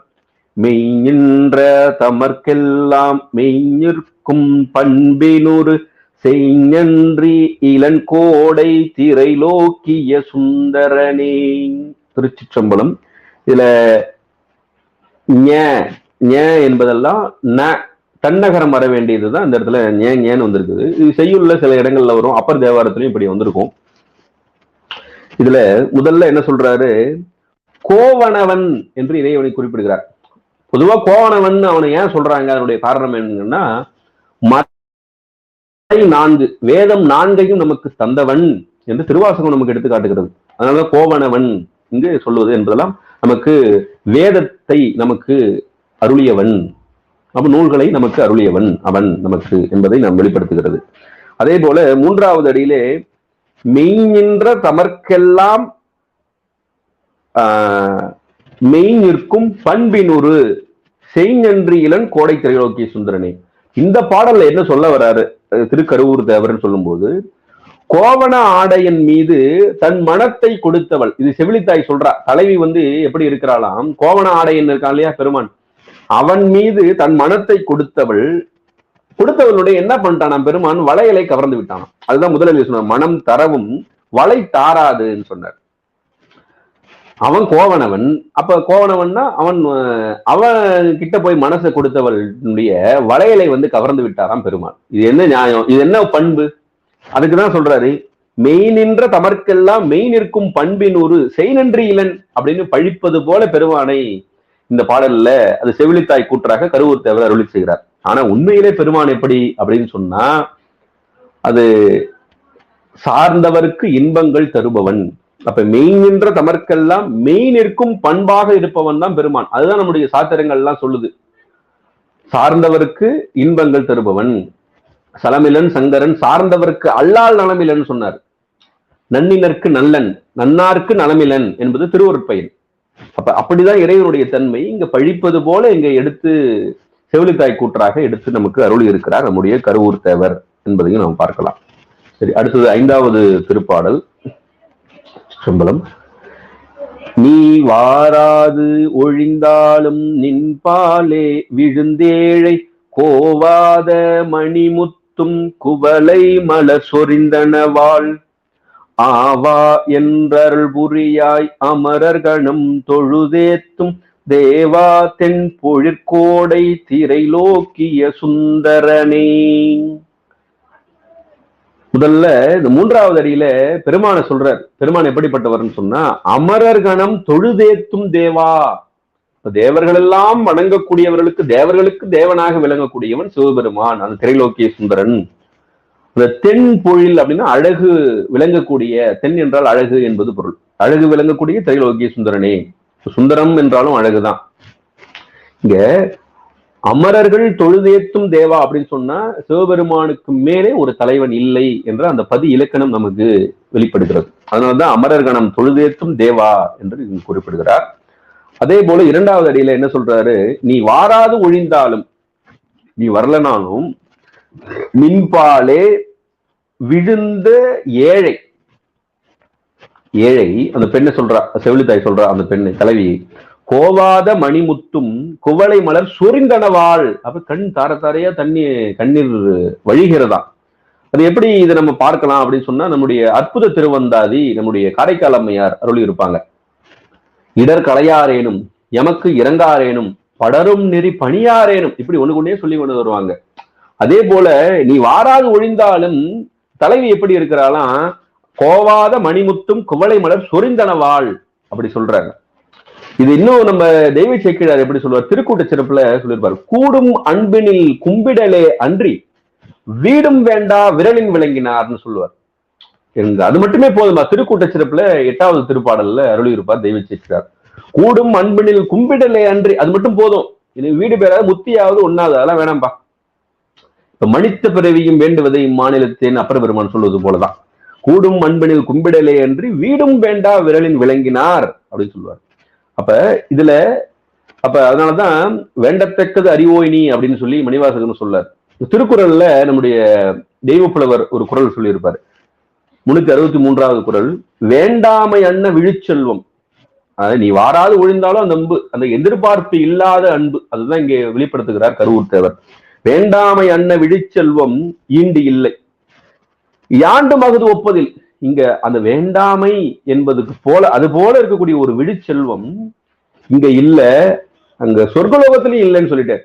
மெய்நின்ற தமர்க்கெல்லாம் மெய்நிற்கும் பண்பினொரு செய்நன்றி இளன் கோடை திரைலோக்கிய சுந்தரனே. திருச்சிற்றம்பலம். இதுல என்பதெல்லாம் தன்னகரம் வர வேண்டியதுதான் இந்த இடத்துல ஞேன்னு வந்திருக்குது. இது செய்யுள்ள சில இடங்கள்ல வரும், அப்பர் தேவாரத்திலையும் இப்படி வந்திருக்கும். இதுல முதல்ல என்ன சொல்றாரு, கோவனவன் என்று இறைவனை குறிப்பிடுகிறார். பொதுவா கோவனவன் அவனை ஏன் சொல்றாங்க, அதனுடைய காரணம் என்னன்னா, மறை 4 வேதம் 4ஐயும் நமக்கு தந்தவன் என்று திருவாசகம் நமக்கு எடுத்து காட்டுகிறது. அதனால கோவனவன் இங்கு சொல்வது என்பதெல்லாம் நமக்கு வேதத்தை நமக்கு அருளியவன், அப்ப நூல்களை நமக்கு அருளியவன் அவன் நமக்கு என்பதை நாம் வெளிப்படுத்துகிறது. அதே போல 3வது அடியிலே மெய்நின்ற தமர்க்கெல்லாம் மெய் நிற்கும் பண்பினொரு செய்நன்றி இளன் கோடை திரைலோக்கிய சுந்தரனே. இந்த பாடல்ல என்ன சொல்ல வர்றாரு திருக்கருவூர் தேவர்னு சொல்லும் போது, கோவண ஆடையன் மீது தன் மனத்தை கொடுத்தவள், இது செவிலித்தாய் சொல்றா. தலைவி எப்படி இருக்கிறாளாம், கோவண ஆடையன் இருக்கான் இல்லையா பெருமான், அவன் மீது தன் மனத்தை கொடுத்தவளுடைய என்ன பண்ணிட்டான் பெருமான், வளையலை கவர்ந்து விட்டான். அதுதான் முதலில் சொன்னார், மனம் தரவும் வளை தாராதுன்னு சொன்னார். அவன் கோவனவன். அப்ப கோவனவன்னா அவன் கிட்ட போய் மனசை கொடுத்தவளுடைய வளையலை கவர்ந்து விட்டாராம் பெருமான். இது என்ன நியாயம், இது என்ன பண்பு? அதுக்குதான் சொல்றாரு, மெய் நின்ற தமர்க்கெல்லாம் மெய் நிற்கும் பண்பின் ஒரு செய்நன்றி இளன் அப்படின்னு பழிப்பது போல பெருமானை இந்த பாடல்ல அது செவிலித்தாய் கூற்றாக கருவூர் தேவர் அருளி செய்கிறார். ஆனா உண்மையிலே பெருமான் எப்படி அப்படின்னு சொன்னா, அது சார்ந்தவருக்கு இன்பங்கள் தருபவன். அப்ப மெய் நின்ற தமர்க்கெல்லாம் மெய் நிற்கும் பண்பாக இருப்பவன் தான் பெருமான். அதுதான் நம்முடைய சாத்திரங்கள் எல்லாம் சொல்லுது. சார்ந்தவருக்கு இன்பங்கள் தருபவன் சலமிலன் சங்கரன், சார்ந்தவருக்கு அல்லால் நலமிலன் சொன்னார். நன்னினருக்கு நல்லன், நன்னாருக்கு நலமிலன் என்பது திருவருட்பயன். அப்ப அப்படிதான் இறைவனுடைய தன்மை இங்க பழிப்பது போல இங்க எடுத்து செவிலித்தாய் கூற்றாக எடுத்து நமக்கு அருளி இருக்கிறார் நம்முடைய கருவூர் தேவர் என்பதையும் நாம் பார்க்கலாம். சரி, அடுத்தது 5வது திருப்பாடல் சம்பளம். நீ வாராது ஒழிந்தாலும் நின்பாலே விழுந்தேழை கோவாத மணிமுத்தும் குவளை மலர் சொரிந்தனவாள் ஆவா என்றருள் புரியாய் அமரர்கணம் தொழுதேத்தும் தேவா தென் பொழிற்கோடை திரைலோக்கிய சுந்தரனே. முதல்ல இந்த 3வது அடியில பெருமானை சொல்றார். பெருமான் எப்படிப்பட்டவர்னு சொன்னா, அமரர்கணம் தொழுதேத்தும் தேவா, தேவர்கள் எல்லாம் வணங்கக்கூடியவர்களுக்கு தேவர்களுக்கு தேவனாக விளங்கக்கூடியவன் சிவபெருமான், அந்த திரைலோக்கிய சுந்தரன். இந்த தென் பொழில் அப்படின்னா அழகு விளங்கக்கூடிய, தென் என்றால் அழகு என்பது பொருள். அழகு விளங்கக்கூடிய திரைலோக்கிய சுந்தரனே. சுந்தரம் என்றாலும் அழகுதான். இங்க அமரர்கள் தொழுதேத்தும் தேவா அப்படின்னு சொன்னா சிவபெருமானுக்கு மேலே ஒரு தலைவன் இல்லை என்ற அந்த பதி இலக்கணம் நமக்கு வெளிப்படுகிறது. அதனாலதான் அமரர்கணம் தொழுதேத்தும் தேவா என்று குறிப்பிடுகிறார். அதே போல 2வது அடியில என்ன சொல்றாரு, நீ வாராது ஒழிந்தாலும், நீ வரலனாலும் மின்பாலே விழுந்த ஏழை, ஏழை அந்த பெண்ணை சொல்றா, செவிலித்தாய் சொல்றா, அந்த பெண்ணை தலைவி, கோவாத மணிமுத்தும் குவளை மலர் சொரிந்தனவாள். அப்ப கண் தார தாரையா கண்ணீர் வழிகிறதா. அது எப்படி இதை நம்ம பார்க்கலாம் அப்படின்னு சொன்னா, நம்முடைய அற்புத திருவந்தாதி நம்முடைய காரைக்கால் அம்மையார் அருளி இருப்பாங்க. இடர் களையாரேனும் எமக்கு இறங்காரேனும் படரும் நெறி பணியாரேனும், இப்படி ஒண்ணு கொண்டே சொல்லி கொண்டு வருவாங்க. அதே போல நீ வாராது ஒழிந்தாலும் தலைவி எப்படி இருக்கிறாளாம், கோவாத மணிமுத்தும் குவளை மலர் சொரிந்தனவாள் அப்படி சொல்றாங்க. இது இன்னும் நம்ம தெய்வ சேக்கிழார் எப்படி சொல்லுவார், திருக்கூட்ட சிறப்புல சொல்லியிருப்பார், கூடும் அன்பினில் கும்பிடலே அன்றி வீடும் வேண்டா விரலின் விளங்கினார்னு சொல்லுவார். அது மட்டுமே போதுமா, திருக்கூட்ட சிறப்புல 8வது திருப்பாடல்ல அருளி இருப்பார் தெய்வ சேக்கிழார். கூடும் அன்பினில் கும்பிடலே அன்றி, அது மட்டும் போதும், இது வீடு பேராது முத்தியாவது ஒண்ணாவது அதெல்லாம் வேணாம்பா. இப்ப மனித பிறவியும் வேண்டுவதை இம்மாநிலத்தின் அப்பர் பெருமான் சொல்வது போலதான், கூடும் அன்பினில் கும்பிடலே அன்றி வீடும் வேண்டா விரலின் விளங்கினார் அப்படின்னு சொல்லுவார். அப்ப இதுல அப்ப அதனாலதான் வேண்டத்தக்கது அறிவோயினி அப்படின்னு சொல்லி மணிவாசகன் சொல்லார். திருக்குறள்ல நம்முடைய தெய்வப்புலவர் ஒரு குறள் சொல்லியிருப்பாரு, 363வது குறள், வேண்டாமை அன்ன விழுச்செல்வம். அதாவது நீ வாராது ஒழிந்தாலும் அந்த அன்பு, அந்த எதிர்பார்ப்பு இல்லாத அன்பு, அதுதான் இங்கே வெளிப்படுத்துகிறார் கருவூர் தேவர். வேண்டாமை அன்ன விழிச்செல்வம் ஈண்டு இல்லை, யாண்டு மகுது ஒப்பதில். இங்க அந்த வேண்டாமை என்பதுக்கு போல, அது போல இருக்கக்கூடிய ஒரு விழிச்செல்வம் இங்க இல்ல, அங்க சொர்க்கலோகத்திலையும் இல்லைன்னு சொல்லிட்டார்.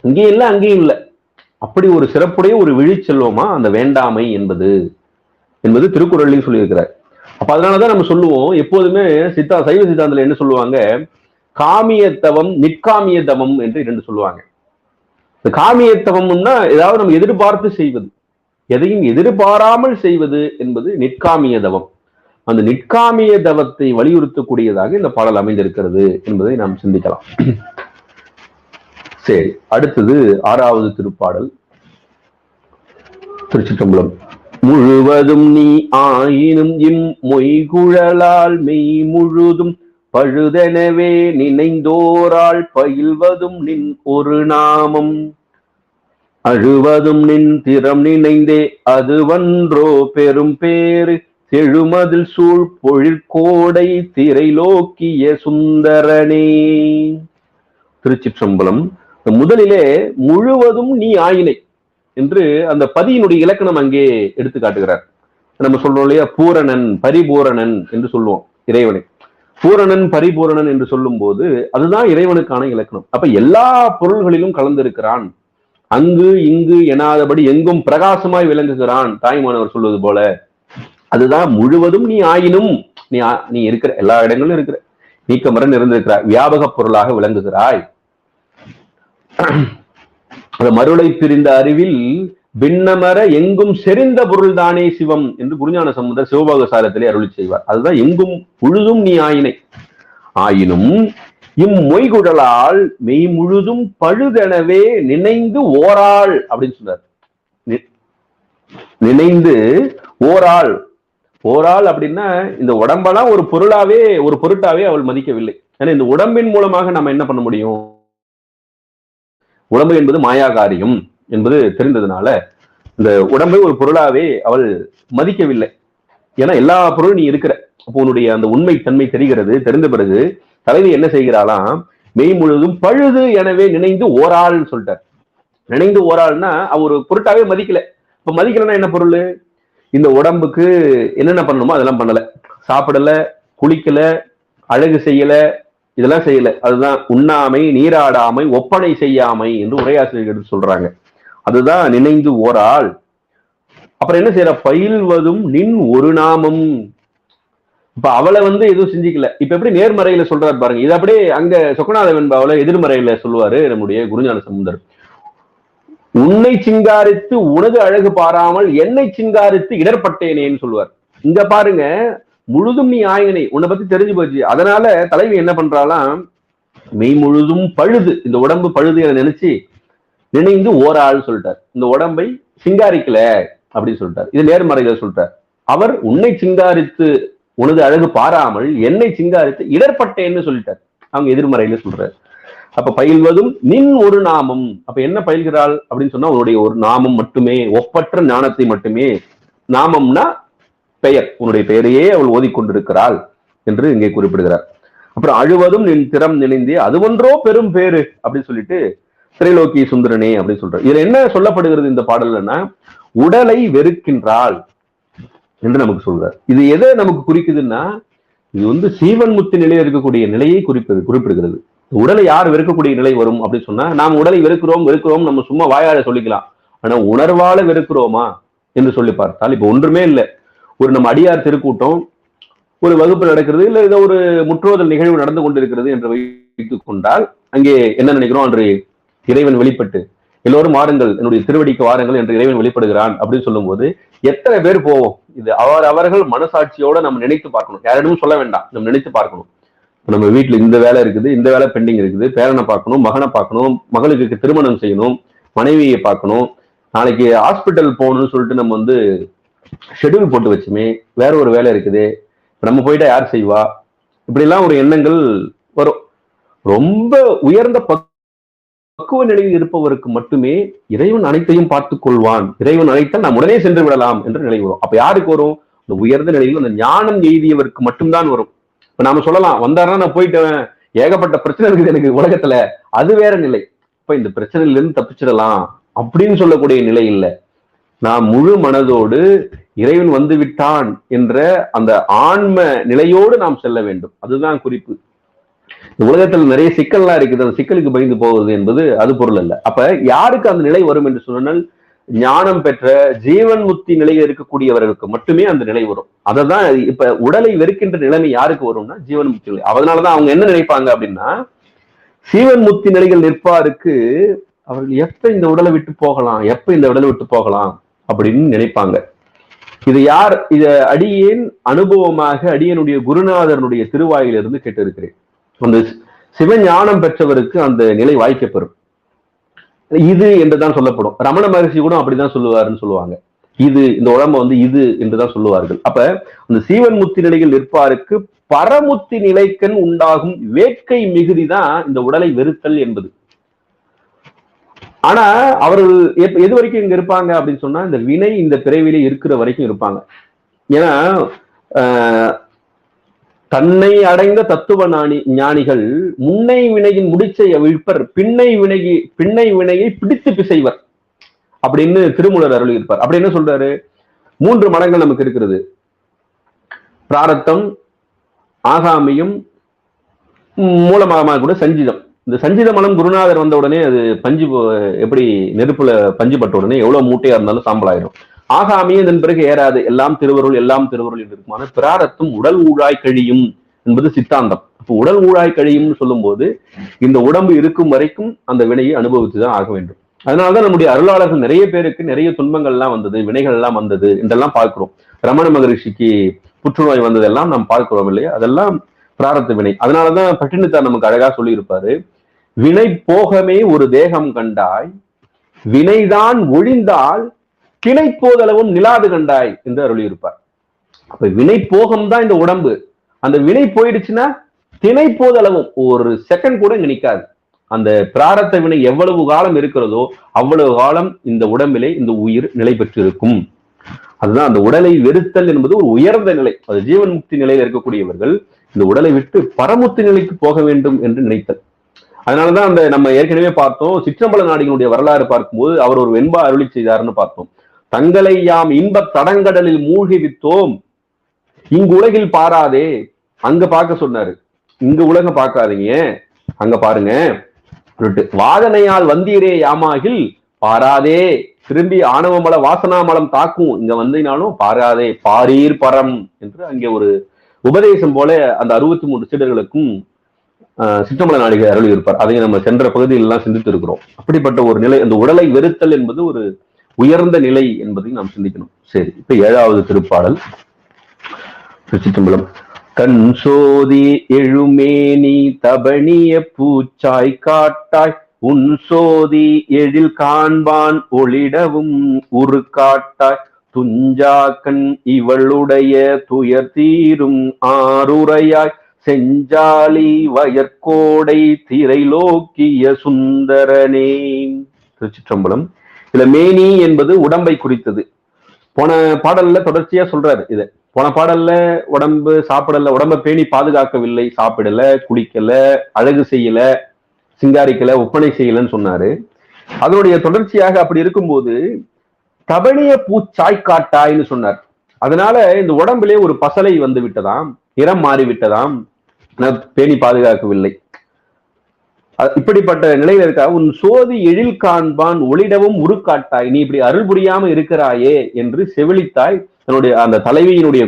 இங்கேயும் இல்லை அங்கேயும் இல்லை. அப்படி ஒரு சிறப்புடைய ஒரு விழிச்செல்வமா அந்த வேண்டாமை என்பது திருக்குறள்லையும் சொல்லியிருக்கிறார். அப்ப அதனாலதான் நம்ம சொல்லுவோம் எப்போதுமே சைவ சித்தாந்தத்துல என்ன சொல்லுவாங்க, காமியத்தவம் நிற்காமியதவம் என்று 2 சொல்லுவாங்க. இந்த காமியத்தவம்னா ஏதாவது நம்ம எதிர்பார்த்து செய்வது, எதையும் எதிர்பாராமல் செய்வது என்பது நிற்காமிய தவம். அந்த நிற்காமிய தவத்தை வலியுறுத்தக்கூடியதாக இந்த பாடல் அமைந்திருக்கிறது என்பதை நாம் சிந்திக்கலாம். சரி, அடுத்தது 6வது திருப்பாடல். திருச்சிற்றம்பலம். முழுவதும் நீ ஆயினும் இம் மொய்குழலால் மெய் முழுதும் பழுதெனவே நினைந்தோரால் பயில்வதும் நின் ஒரு நாமம், அழுவதும் நின் திறம் நினைந்தே அதுவன்றோ பெரும் பேரு, செழுமதில் சூழ் பொழிற்கோடை திரைலோக்கிய சுந்தரனே. திருச்சிற்றம்பலம். முதலிலே முழுவதும் நீ ஆயினை என்று அந்த பதியினுடைய இலக்கணம் அங்கே எடுத்து காட்டுகிறார். நம்ம சொல்றோம் இல்லையா, பூரணன் பரிபூரணன் என்று சொல்லுவோம் இறைவனை. பூரணன் பரிபூரணன் என்று சொல்லும் போது அதுதான் இறைவனுக்கான இலக்கணம். அப்ப எல்லா பொருள்களிலும் கலந்திருக்கிறான், அங்கு இங்கு எனாதபடி எங்கும் பிரகாசமாய் விளங்குகிறான், தாய்மானவர் சொல்வது போல. அதுதான் முழுவதும் நீ ஆயினும், நீ இருக்கிற எல்லா இடங்களும் இருக்கிற, நீக்கமர நிறைந்திருக்கிறாய், வியாபக பொருளாக விளங்குகிறாய். மருளை பிரிந்த அறிவில் பின்னமர எங்கும் செறிந்த பொருள் தானே சிவம் என்று குருஞான சம்பந்தர் சிவபாக சாரத்திலே அருளி செய்வார். அதுதான் எங்கும் முழுதும் நீ ஆயினை. ஆயினும் இம்மொய்குழலால் மெய் முழுதும் பழுதெனவே நினைந்து ஓராள் அப்படின்னு சொன்னார். நினைந்து ஓராள். ஓராள் அப்படின்னா இந்த உடம்பெல்லாம் ஒரு பொருளாவே, ஒரு பொருட்டாவே அவள் மதிக்கவில்லை. ஏன்னா இந்த உடம்பின் மூலமாக நம்ம என்ன பண்ண முடியும், உடம்பு என்பது மாயாகாரியம் என்பது தெரிந்ததுனால இந்த உடம்பை ஒரு பொருளாவே அவள் மதிக்கவில்லை. ஏன்னா எல்லா பொருளும் நீ இருக்கிற, அப்போ உன்னுடைய அந்த உண்மை தன்மை தெரிகிறது. தெரிந்த பிறகு தலைவி என்ன செய்கிறாளாம், மெய் முழுதும் பழுது எனவே நினைந்து ஓராள்னு சொல்லிட்டார். நினைந்து ஓராள்னா அவ ஒரு பொருட்டாவே மதிக்கல. இப்ப மதிக்கலன்னா என்ன பொருள், இந்த உடம்புக்கு என்னென்ன பண்ணணுமோ அதெல்லாம் பண்ணல, சாப்பிடல, குளிக்கல, அழகு செய்யல, இதெல்லாம் செய்யல. அதுதான் உண்ணாமை, நீராடாமை, ஒப்பனை செய்யாமை என்று உரையாசிரியர்கள் சொல்றாங்க. அதுதான் நினைந்து ஓராள். அப்புறம் என்ன செய்யற, பயில்வதும் நின் ஒரு நாமம். இப்ப அவளை எதுவும் செஞ்சிக்கல. இப்ப எப்படி நேர்மறையில சொல்றாரு பாருங்க, இது அப்படியே அங்க சொக்கநாத வெண்பாவல எதிர்மறையில சொல்லுவாரு நம்முடைய குருஞான சம்பந்தர். உன்னை சிங்காரித்து உனது அழகு பாராமல் என்னை சிங்காரித்து இடர்பட்டேனேன்னு சொல்லுவார். இங்க பாருங்க, முழுதும் நீ ஆயினை, உன்னை பத்தி தெரிஞ்சு போச்சு. அதனால தலைவி என்ன பண்றாளாம், மெய் முழுதும் பழுது, இந்த உடம்பு பழுது என நினைச்சு நினைந்து ஓராள் சொல்லிட்டார். இந்த உடம்பை சிங்காரிக்கல அப்படின்னு சொல்லிட்டார். இது நேர்மறையில சொல்லிட்டார். அவர் உன்னை சிங்காரித்து உனது அழகு பாராமல் என்னை சிங்காரித்து இடர்பட்டேன்னு சொல்லிட்டார். அவங்க எதிர்மறையில சொல்றாரு. அப்ப பயில்வதும் நின் ஒரு நாமம். அப்ப என்ன பயில்கிறாள் அப்படின்னு சொன்னா உன்னுடைய ஒரு நாமம் மட்டுமே, ஒப்பற்ற ஞானத்தை மட்டுமே. நாமம்னா பெயர், உன்னுடைய பெயரையே அவள் ஓதிக்கொண்டிருக்கிறாள் என்று இங்கே குறிப்பிடுகிறார். அப்புறம் அழுவதும் நின் திறம் நினைந்தே அது ஒன்றோ பெரும் பேரு அப்படின்னு சொல்லிட்டு திரைலோக்கிய சுந்தரனே அப்படின்னு சொல்ற. இதுல என்ன சொல்லப்படுகிறது இந்த பாடல்னா, உடலை வெறுக்கின்றாள் என்று நமக்கு சொல்றார். இது எதை நமக்கு குறிக்குதுன்னா, இது சீவன் முத்தி நிலையில் இருக்கக்கூடிய நிலையை குறிப்பிடுகிறது. உடலை யார் வெறுக்கக்கூடிய நிலை வரும் அப்படின்னு சொன்னா, நாம் உடலை வெறுக்கிறோம் நம்ம சும்மா வாயால சொல்லிக்கலாம். ஆனா உணர்வால வெறுக்கிறோமா என்று சொல்லி பார்த்தால் இப்ப ஒன்றுமே இல்லை. ஒரு நம்ம அடியார் திருக்கூட்டம் ஒரு வகுப்பு நடக்கிறது, இல்ல ஏதோ ஒரு முற்றோதல் நிகழ்வு நடந்து கொண்டிருக்கிறது என்று வைத்துக் கொண்டால், அங்கே என்ன நினைக்கிறோம், அன்று இறைவன் வெளிப்பட்டு எல்லோரும் வாருங்கள், என்னுடைய திருவடிக்கு வாருங்கள் என்று இறைவன் வெளிப்படுகிறான் அப்படின்னு சொல்லும் போது எத்தனை பேர் போவோம்? இது அவர்கள் மனசாட்சியோட நம்ம நினைத்து பார்க்கணும். யாரிடமும் சொல்ல வேண்டாம், நம்ம நினைத்து பார்க்கணும். நம்ம வீட்டுல இந்த வேலை இருக்குது, இந்த வேலை பெண்டிங் இருக்குது, பேரனை பார்க்கணும், மகனை பார்க்கணும், மகளுக்கு திருமணம் செய்யணும், மனைவியை பார்க்கணும், நாளைக்கு ஹாஸ்பிட்டல் போகணும்னு சொல்லிட்டு நம்ம ஷெட்யூல் போட்டு வச்சுமே, வேற ஒரு வேலை இருக்குது, நம்ம போயிட்டா யார் செய்வா, இப்படி எல்லாம் ஒரு எண்ணங்கள் வரும். ரொம்ப உயர்ந்த பக்குவ நிலையில் இருப்பவருக்கு மட்டுமே இறைவன் அனைத்தையும் பார்த்துக் கொள்வான், இறைவன் அனைத்தால் நாம் உடனே சென்று விடலாம் என்ற நிலை வரும். அப்ப யாருக்கு வரும்? இந்த உயர்ந்த நிலையில் அந்த ஞானம் எய்தியவருக்கு மட்டும்தான் வரும். இப்ப நாம சொல்லலாம், வந்தாருன்னா நான் போயிட்டேன், ஏகப்பட்ட பிரச்சனை இருக்குது எனக்கு உலகத்துல, அது வேற நிலை. இப்ப இந்த பிரச்சனையில இருந்து தப்பிச்சிடலாம் அப்படின்னு சொல்லக்கூடிய நிலை இல்லை. நாம் முழு மனதோடு இறைவன் வந்து விட்டான் என்ற அந்த ஆன்ம நிலையோடு நாம் செல்ல வேண்டும். அதுதான் குறிப்பு. உலகத்தில் நிறைய சிக்கல்லாம் இருக்குது, அந்த சிக்கலுக்கு பயந்து போவது என்பது அது பொருள் அல்ல. அப்ப யாருக்கு அந்த நிலை வரும் என்று சொன்னால், ஞானம் பெற்ற ஜீவன் முக்தி நிலையில் இருக்கக்கூடியவர்களுக்கு மட்டுமே அந்த நிலை வரும். அததான் இப்ப உடலை வெறுக்கின்ற நிலைமை யாருக்கு வரும்னா ஜீவன் முக்தி நிலை. அதனாலதான் அவங்க என்ன நினைப்பாங்க அப்படின்னா, ஜீவன் முக்தி நிலைகள் நிற்பாருக்கு அவர்கள் எப்ப இந்த உடலை விட்டு போகலாம், எப்ப இந்த உடலை விட்டு போகலாம் அப்படின்னு நினைப்பாங்க. இது யார்? இத அடியேன் அனுபவமாக அடியனுடைய குருநாதனுடைய திருவாயிலிருந்து கேட்டிருக்கிறேன். அந்த சிவஞானம் பெற்றவருக்கு அந்த நிலை வாய்க்கப்பெறும். இது என்றுதான் சொல்லப்படும். ரமண மகர்ஷி கூட அப்படிதான் சொல்லுவாருன்னு சொல்லுவாங்க. இது இந்த உடம்பு வந்து இது என்றுதான் சொல்லுவார்கள். அப்ப அந்த சீவன் முத்தி நிலையில் நிற்பாருக்கு பரமுத்தி நிலைக்கண் உண்டாகும் வேட்கை மிகுதிதான் இந்த உடலை வெறுத்தல் என்பது. ஆனா அவர்கள் எது வரைக்கும் இங்க இருப்பாங்க அப்படின்னு சொன்னா, இந்த வினை இந்த பிறவிலே இருக்கிற வரைக்கும் இருப்பாங்க. ஏன்னா தன்னை அடைந்த தத்துவ ஞானிகள் முன்னை வினையின் முடிச்சை அவிழ்ப்பர், பின்னை வினையை பிடித்து பிசைவர் அப்படின்னு திருமூலர் அருள் இருப்பார். அப்படி என்ன சொல்றாரு? 3 மடங்கள் நமக்கு இருக்கிறது. பிராரத்தம், ஆகாமியும், மூலமாக கூட சஞ்சிதம். இந்த சஞ்சித மனம் குருநாதர் வந்த உடனே அது பஞ்சு எப்படி நெருப்புல பஞ்சு பட்ட உடனே எவ்வளவு மூட்டையா இருந்தாலும் சாம்பலாயிடும். ஆகாமியும் இதன் பிறகு ஏறாது, எல்லாம் திருவருள் என்று இருக்குமான பிராரத்தம் உடல் ஊழாய் கழியும் என்பது சித்தாந்தம். அப்போ உடல் ஊழாய் கழியும்னு சொல்லும் போது இந்த உடம்பு இருக்கும் வரைக்கும் அந்த வினையை அனுபவித்துதான் ஆக வேண்டும். அதனாலதான் நம்முடைய அருளாளர்கள் நிறைய பேருக்கு நிறைய துன்பங்கள் எல்லாம் வந்தது, வினைகள் எல்லாம் வந்தது என்றெல்லாம் பார்க்கிறோம். ரமண மகரிஷிக்கு புற்றுநோய் வந்ததெல்லாம் நாம் பார்க்கிறோம் இல்லையா? அதெல்லாம் பிராரத்த வினை. அதனாலதான் பட்டினத்தார் நமக்கு அழகா சொல்லி இருப்பாரு, வினை போகமே ஒரு தேகம் கண்டாய், வினைதான் ஒழிந்தால் கிளை போதளவும் நிலாது கண்டாய் என்று அருளி இருப்பார். அப்ப வினை போகம் தான் இந்த உடம்பு. அந்த வினை போயிடுச்சுன்னா திணை போதளவும் ஒரு செகண்ட் கூட இங்க நிக்காது. அந்த பிராரத்த வினை எவ்வளவு காலம் இருக்கிறதோ அவ்வளவு காலம் இந்த உடம்பிலே இந்த உயிர் நிலை பெற்று இருக்கும். அதுதான் அந்த உடலை வெறுத்தல் என்பது ஒரு உயர்ந்த நிலை. அது ஜீவன் முக்தி நிலையில் இருக்கக்கூடியவர்கள் இந்த உடலை விட்டு பரமுத்தி நிலைக்கு போக வேண்டும் என்று நினைத்தல். அதனாலதான் அந்த நம்ம ஏற்கனவே பார்த்தோம், சிற்றம்பல நாடிகளுடைய வரலாறு பார்க்கும்போது அவர் ஒரு வெண்பா அருளி செய்தார்னு பார்த்தோம். தங்களை யாம் இன்பத் தடங்கடலில் மூழ்கி வித்தோம், இங்கு உலகில் பாராதே. அங்க பார்க்க சொன்னாரு, இங்க உலகம் பார்க்காதீங்க, அங்க பாருங்க. வாதனையால் வந்தீரே யாமாகில் பாராதே, திரும்பி ஆணவமல வாசனாமலம் தாக்கும், இங்க வந்தினாலும் பாராதே, பாரீர் பரம் என்று அங்கே ஒரு உபதேசம் போல அந்த 63 சீடர்களுக்கும் சிற்றம்பல நாடிகள் அருள் இருப்பார். அதை நம்ம சென்ற பகுதியில் எல்லாம் சிந்தித்து இருக்கிறோம். அப்படிப்பட்ட ஒரு நிலை, அந்த உடலை வெறுத்தல் என்பது ஒரு உயர்ந்த நிலை என்பதை நாம் சிந்திக்கணும். சரி, இப்ப 7வது திருப்பாடல். சிற்றம்பலம். கண் சோதி எழுமேனி தபணிய பூச்சாய் காட்டாய், உன் சோதி எழில் காண்பான் ஒளிடவும் உரு காட்டாய், துஞ்சாக்கண் இவளுடைய துயர் தீரும் ஆருரையாய், செஞ்சாலி வயற்கோடை திரைலோக்கிய சுந்தரனே. திருச்சிற்றம்பலம். இதுல மேனி என்பது உடம்பை குறித்தது. போன பாடல்ல தொடர்ச்சியா சொல்றாரு இத. போன பாடல்ல உடம்பு சாப்பிடல, உடம்பை பேணி பாதுகாக்கவில்லை, சாப்பிடல, குடிக்கல, அழகு செய்யல, சிங்காரிக்கல, ஒப்பனை செய்யலன்னு சொன்னாரு. அதனுடைய தொடர்ச்சியாக அப்படி இருக்கும்போது தபணிய பூச்சாய் காட்டாய்ன்னு சொன்னார். அதனால இந்த உடம்பிலே ஒரு பசலை வந்து விட்டதாம், நிறம் மாறிவிட்டதாம், பேணி பாதுகாக்கவில்லை. இப்படிப்பட்ட நிலையில இருக்கா. உன் சோதி எழில் காண்பான் ஒளிடவும் உருக்காட்டாய், நீ இப்படி அருள் புரியாம இருக்கிறாயே என்று செவிலித்தாய் தன்னுடைய அந்த தலைவியினுடைய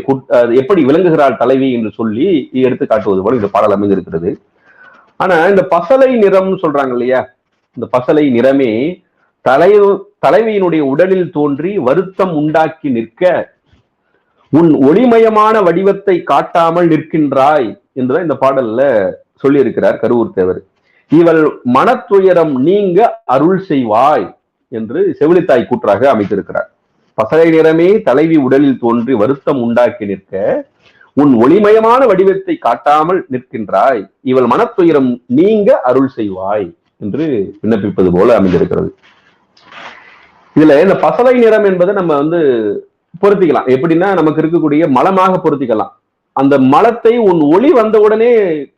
எப்படி விளங்குகிறாள் தலைவி என்று சொல்லி எடுத்து காட்டுவது போல இந்த பாடல் அமைந்திருக்கிறது. ஆனா இந்த பசலை நிறம் சொல்றாங்க இல்லையா, இந்த பசலை நிறமே தலைவியினுடைய உடலில் தோன்றி வருத்தம் உண்டாக்கி நிற்க, உன் ஒளிமயமான வடிவத்தை காட்டாமல் நிற்கின்றாய் என்றுதான் இந்த பாடல்ல சொல்லி இருக்கிறார் கருவூர் தேவர். இவள் மனத்துயரம் நீங்க அருள் செய்வாய் என்று செவிலித்தாய் கூற்றாக அமைத்திருக்கிறார். பசலை நிறமே தலைவி உடலில் தோன்றி வருத்தம் உண்டாக்கி நிற்க, உன் ஒளிமயமான வடிவத்தை காட்டாமல் நிற்கின்றாய், இவள் மனத்துயரம் நீங்க அருள் செய்வாய் என்று விண்ணப்பிப்பது போல அமைந்திருக்கிறது. இதுல இந்த பசலை நிறம் என்பதை நம்ம பொருத்திக்கலாம். எப்படின்னா, நமக்கு இருக்கக்கூடிய மலமாக பொருத்திக்கலாம். அந்த மலத்தை உன் ஒளி வந்தவுடனே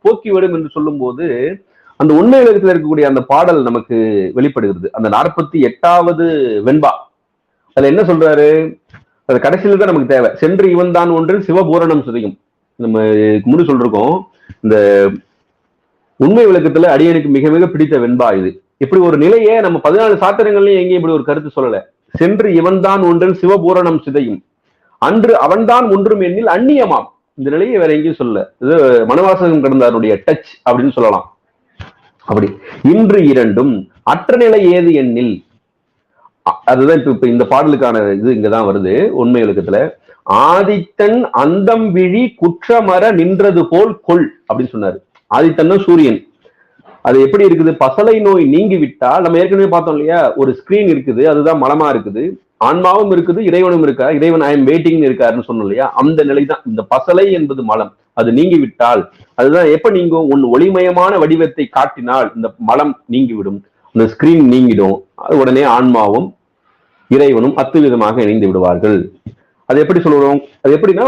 போக்கிவிடும் என்று சொல்லும் போது அந்த உண்மை உலகத்தில் இருக்கக்கூடிய அந்த பாடல் நமக்கு வெளிப்படுகிறது. அந்த 48வது வெண்பா அதுல என்ன சொல்றாரு? அது கடைசியில தான் நமக்கு தேவை. சென்று இவன் தான் ஒன்றில் சிவபூரணம் சிதையும். நம்ம முன்னு சொல்றோம், இந்த உண்மை விளக்கத்துல அடியனுக்கு மிக மிக பிடித்த வெண்பா இது. இப்படி ஒரு நிலையை நம்ம 14 சாத்திரங்கள்லயும் எங்கேயும் இப்படி ஒரு கருத்து சொல்லல. சென்று இவன் தான் ஒன்றில் சிவபூரணம் சிதையும், அன்று அவன்தான் ஒன்றும் எண்ணில் அந்நியமாம். இந்த நிலையை வேற எங்கேயும் சொல்ல. இது மனவாசகம் கடந்தாருடைய டச் அப்படின்னு சொல்லலாம். அப்படி இன்று இரண்டும் அற்ற நிலை ஏது எண்ணில், அதுதான் இப்ப இந்த பாடலுக்கான இது இங்கதான் வருது. உண்மை விளக்கத்துல ஆதித்தன் அந்தம் விழி குற்றமர நின்றது போல் கொள் அப்படின்னு சொன்னாரு. ஆதித்தன் சூரியன். அது எப்படி இருக்குது? பசலை நோய் நீங்கி விட்டால், நம்ம ஏற்கனவே பார்த்தோம் இல்லையா, ஒரு ஸ்கிரீன் இருக்குது, அதுதான் மலமா இருக்குது, ஆன்மாவும் இருக்குது, இறைவனும் இருக்கா, இறைவன் ஐ எம் வெயிட்டிங் இருக்காருன்னு சொன்னோம் இல்லையா, அந்த நிலைதான் இந்த பசலை என்பது மலம். அது நீங்கி விட்டால், அதுதான் எப்ப நீங்கும்? உன் ஒளிமயமான வடிவத்தை காட்டினால் இந்த மலம் நீங்கிவிடும், அந்த ஸ்கிரீன் நீங்கிடும். உடனே ஆன்மாவும் இறைவனும் அத்துவிதமாக இணைந்து விடுவார்கள். அது எப்படி சொல்றோம்? அது எப்படின்னா,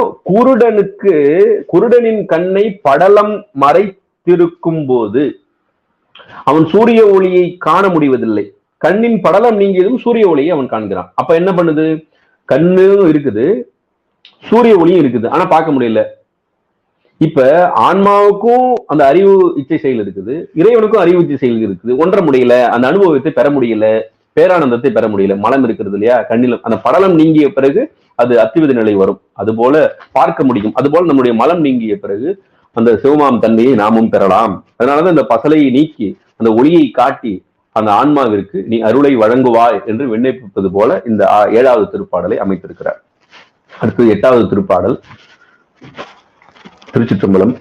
குருடனின் கண்ணை படலம் மறைத்திருக்கும் போது அவன் சூரிய ஒளியை காண முடிவதில்லை. கண்ணின் படலம் நீங்கியதும் சூரிய ஒளியை அவன் காண்கிறான். அப்ப என்ன பண்ணுது? கண்ணும் இருக்குது, சூரிய ஒளியும் இருக்குது, ஆனா பார்க்க முடியல. இப்ப ஆன்மாவுக்கும் அந்த அறிவு இச்சை செயல் இருக்குது, இறைவனுக்கும் அறிவு இச்சை செயல் இருக்குது. ஒன்ற முடியல, அந்த அனுபவத்தை பெற முடியல, பேரானந்தத்தை பெற முடியல. மலம் இருக்கிறது இல்லையா கண்ணிலும், அந்த படலம் நீங்கிய பிறகு அது அத்துவித நிலை வரும். அது போல பார்க்க முடியும். அதுபோல நம்முடைய மலம் நீங்கிய பிறகு அந்த சிவமாம் தன்மையை நாமும் பெறலாம். அதனாலதான் இந்த பசலையை நீக்கி அந்த ஒளியை காட்டி அந்த ஆன்மாவிற்கு நீ அருளை வழங்குவாய் என்று விண்ணப்பிப்பது போல இந்த 7வது திருப்பாடலை அமைத்திருக்கிறார். அடுத்து 8வது திருப்பாடல். திருச்சிற்றம்பலம்.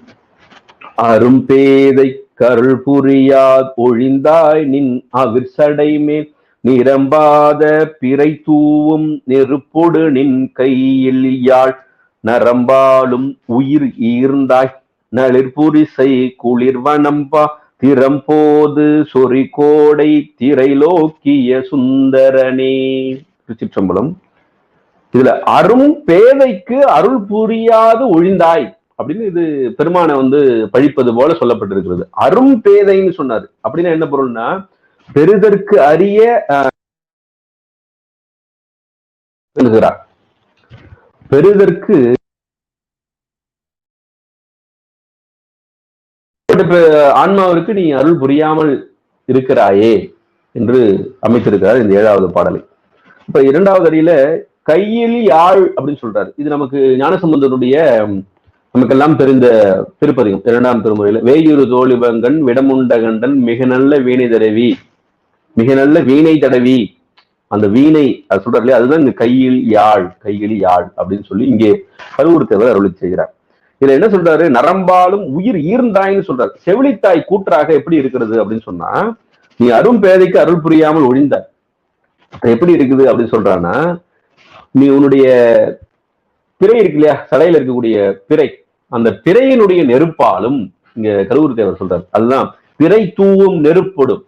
அரும்பேதை கருள் புரியாத் ஒழிந்தாய் நின் அவிர்சடை மேல் நிரம்பாத பிறை தூவும் நெருப்பொடு நின் கையில் யாழ் நரம்பாலும் உயிர் ஈர்ந்தாய் நளிர்புரிசை குளிர்வனம்பா திறம்போது சொறி கோடை திரைலோக்கிய சுந்தரனே. திருச்சிற்றம்பலம். இதுல அரும் பேதைக்கு அருள் புரியாது ஒழிந்தாய் அப்படின்னு இது பெருமானை பழிப்பது போல சொல்லப்பட்டிருக்கிறது. அரும் பேதைன்னு சொன்னாரு. அப்படின்னா என்ன பொருள்னா, பெரிதற்கு அறிய பெரிதற்கு ஆன்மாவிற்கு நீ அருள் புரியாமல் இருக்கிறாயே என்று அமைத்திருக்கிறார் இந்த 7வது பாடலை. இப்ப 2வது அடியில கையில் யாழ் அப்படின்னு சொல்றாரு. இது நமக்கு ஞானசம்பந்தனுடைய நமக்கெல்லாம் தெரிந்த திருப்பதிகம் 2ஆம் திருமுறையில வேயுறு தோழிபங்கன் விடமுண்டகண்டன் மிக நல்ல வீணை தடவி, மிக நல்ல வீணை தடவி, அந்த வீணை அது சொல்றாரு. அதுதான் இந்த கையில் யாழ் அப்படின்னு சொல்லி இங்கே கருவூர்த்தவர் அருளி செய்கிறார். இதுல என்ன சொல்றாரு? நரம்பாலும் உயிர் ஈர்ந்தாய்ன்னு சொல்றாரு. செவிலித்தாய் கூற்றாக எப்படி இருக்கிறது அப்படின்னு சொன்னா, நீ அரும் பேதைக்கு அருள் புரியாமல் ஒழிந்தாய். எப்படி இருக்குது அப்படின்னு சொல்றான்னா, நீ உன்னுடைய பிறை இருக்கு இல்லையா, சடையில இருக்கக்கூடிய பிறை, அந்த பிறையினுடைய நெருப்பாலும், இங்க கருவூர் தேவர் சொல்றாரு, அதுதான் பிறை தூவும் நெருப்பொடும்,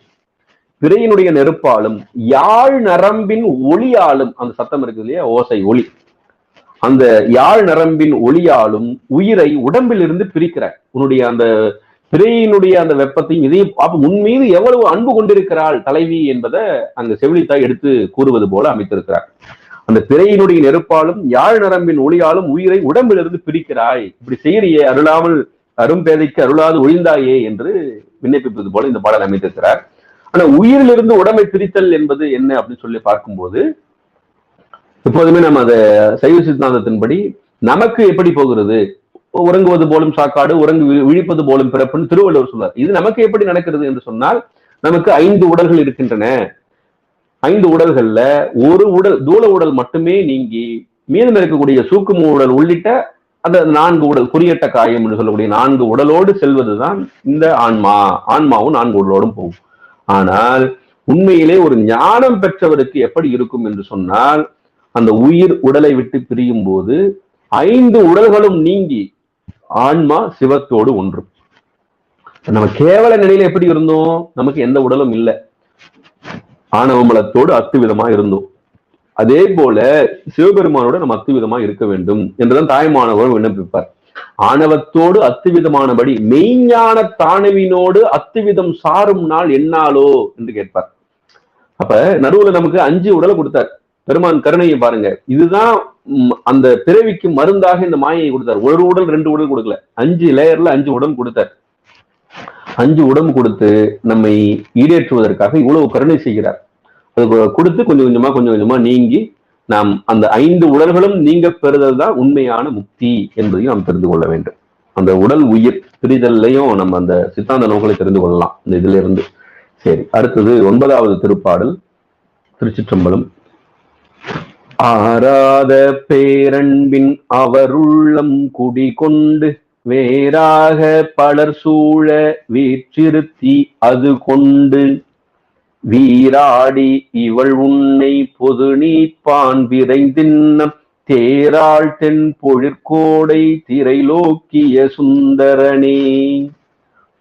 பிறையினுடைய நெருப்பாலும் யாழ் நரம்பின் ஒளியாலும், அந்த சத்தம் இருக்கு இல்லையா, ஓசை ஒளி, அந்த யாழ் நரம்பின் ஒளியாலும் உயிரை உடம்பில் இருந்து பிரிக்கிறார். உன்னுடைய அந்த பிறையினுடைய அந்த வெப்பத்தையும் இதையும் உன் மீது எவ்வளவு அன்பு கொண்டிருக்கிறாள் தலைவி என்பதை அங்க செவிலித்தாய் எடுத்து கூறுவது போல அமைத்திருக்கிறார். அந்த பிறையினுடைய நெருப்பாலும் யாழ் நரம்பின் ஒளியாலும் உயிரை உடம்பிலிருந்து பிரிக்கிறாய், இப்படி செய்யறியே, அருளாமல் அரும்பேதைக்கு அருளாது ஒழிந்தாயே என்று விண்ணப்பிப்பது போல இந்த பாடல் அமைத்திருக்கிறார். ஆனா உயிரிலிருந்து உடம்பை பிரித்தல் என்பது என்ன அப்படின்னு சொல்லி பார்க்கும்போது, எப்போதுமே நம்ம அதை சைவ சித்தாந்தத்தின்படி நமக்கு எப்படி போகிறது, உறங்குவது போலும் சாக்காடு உறங்கு விழிப்பது போலும் பிறப்புன்னு திருவள்ளுவர் சொல்றார். இது நமக்கு எப்படி நடக்கிறது என்று சொன்னால், நமக்கு 5 உடல்கள் இருக்கின்றன. 5 உடல்கள்ல ஒரு உடல் தூல உடல் மட்டுமே நீங்கி மீதம் இருக்கக்கூடிய சூக்கும உடல் உள்ளிட்ட அந்த 4 உடல் குறியட்ட காயம் என்று சொல்லக்கூடிய 4 உடலோடு செல்வதுதான் இந்த ஆன்மாவும் 4 உடலோடும் போகும். ஆனால் உண்மையிலே ஒரு ஞானம் பெற்றவருக்கு எப்படி இருக்கும் என்று சொன்னால், அந்த உயிர் உடலை விட்டு பிரியும் போது 5 உடல்களும் நீங்கி ஆன்மா சிவத்தோடு ஒன்று. நம்ம கேவல நிலையில எப்படி இருந்தோம்? நமக்கு எந்த உடலும் இல்லை, ஆணவமலத்தோடு அத்துவிதமா இருந்தோம். அதே போல சிவபெருமானோட நம்ம அத்துவிதமா இருக்க வேண்டும் என்றுதான் தாய்மானவர் விண்ணப்பிப்பார். ஆணவத்தோடு அத்துவிதமானபடி மெய்ஞான தானவினோடு அத்துவிதம் சாரும் நாள் என்னாலோ என்று கேட்பார். அப்ப நடுவுல நமக்கு 5 உடலை கொடுத்தார் பெருமான். கருணையை பாருங்க, இதுதான் அந்த பிறவிக்கு மருந்தாக இந்த மாயையை கொடுத்தார். 1 உடல் 2 உடல் கொடுக்கல, 5 லேயர்ல 5 உடம்பு கொடுத்தார். 5 உடம்பு கொடுத்து நம்மை ஈடேற்றுவதற்காக இவ்வளவு கருணை செய்கிறார். அது கொடுத்து கொஞ்சம் கொஞ்சமா நீங்கி நாம் அந்த 5 உடல்களும் நீங்க பெறுதல் தான் உண்மையான முக்தி என்பதையும் நாம் தெரிந்து கொள்ள வேண்டும். அந்த உடல் உயிர் பிரிதல்லையும் நம்ம அந்த சித்தாந்த நோக்களை தெரிந்து கொள்ளலாம் இந்த இதுல இருந்து. சரி, அடுத்தது 9வது திருப்பாடல். திருச்சிற்றம்பலம். ஆராத பேரன்பின் அவருள்ளம் குடிகொண்டு வேறாக பலர் சூழ வீற்றிருத்தி அது கொண்டு வீராடி இவள் உன்னை பொது நீப்பான் விரைந்தின்னம் தேராள் தென் பொழிற்கோடை திரைலோக்கிய சுந்தரனே.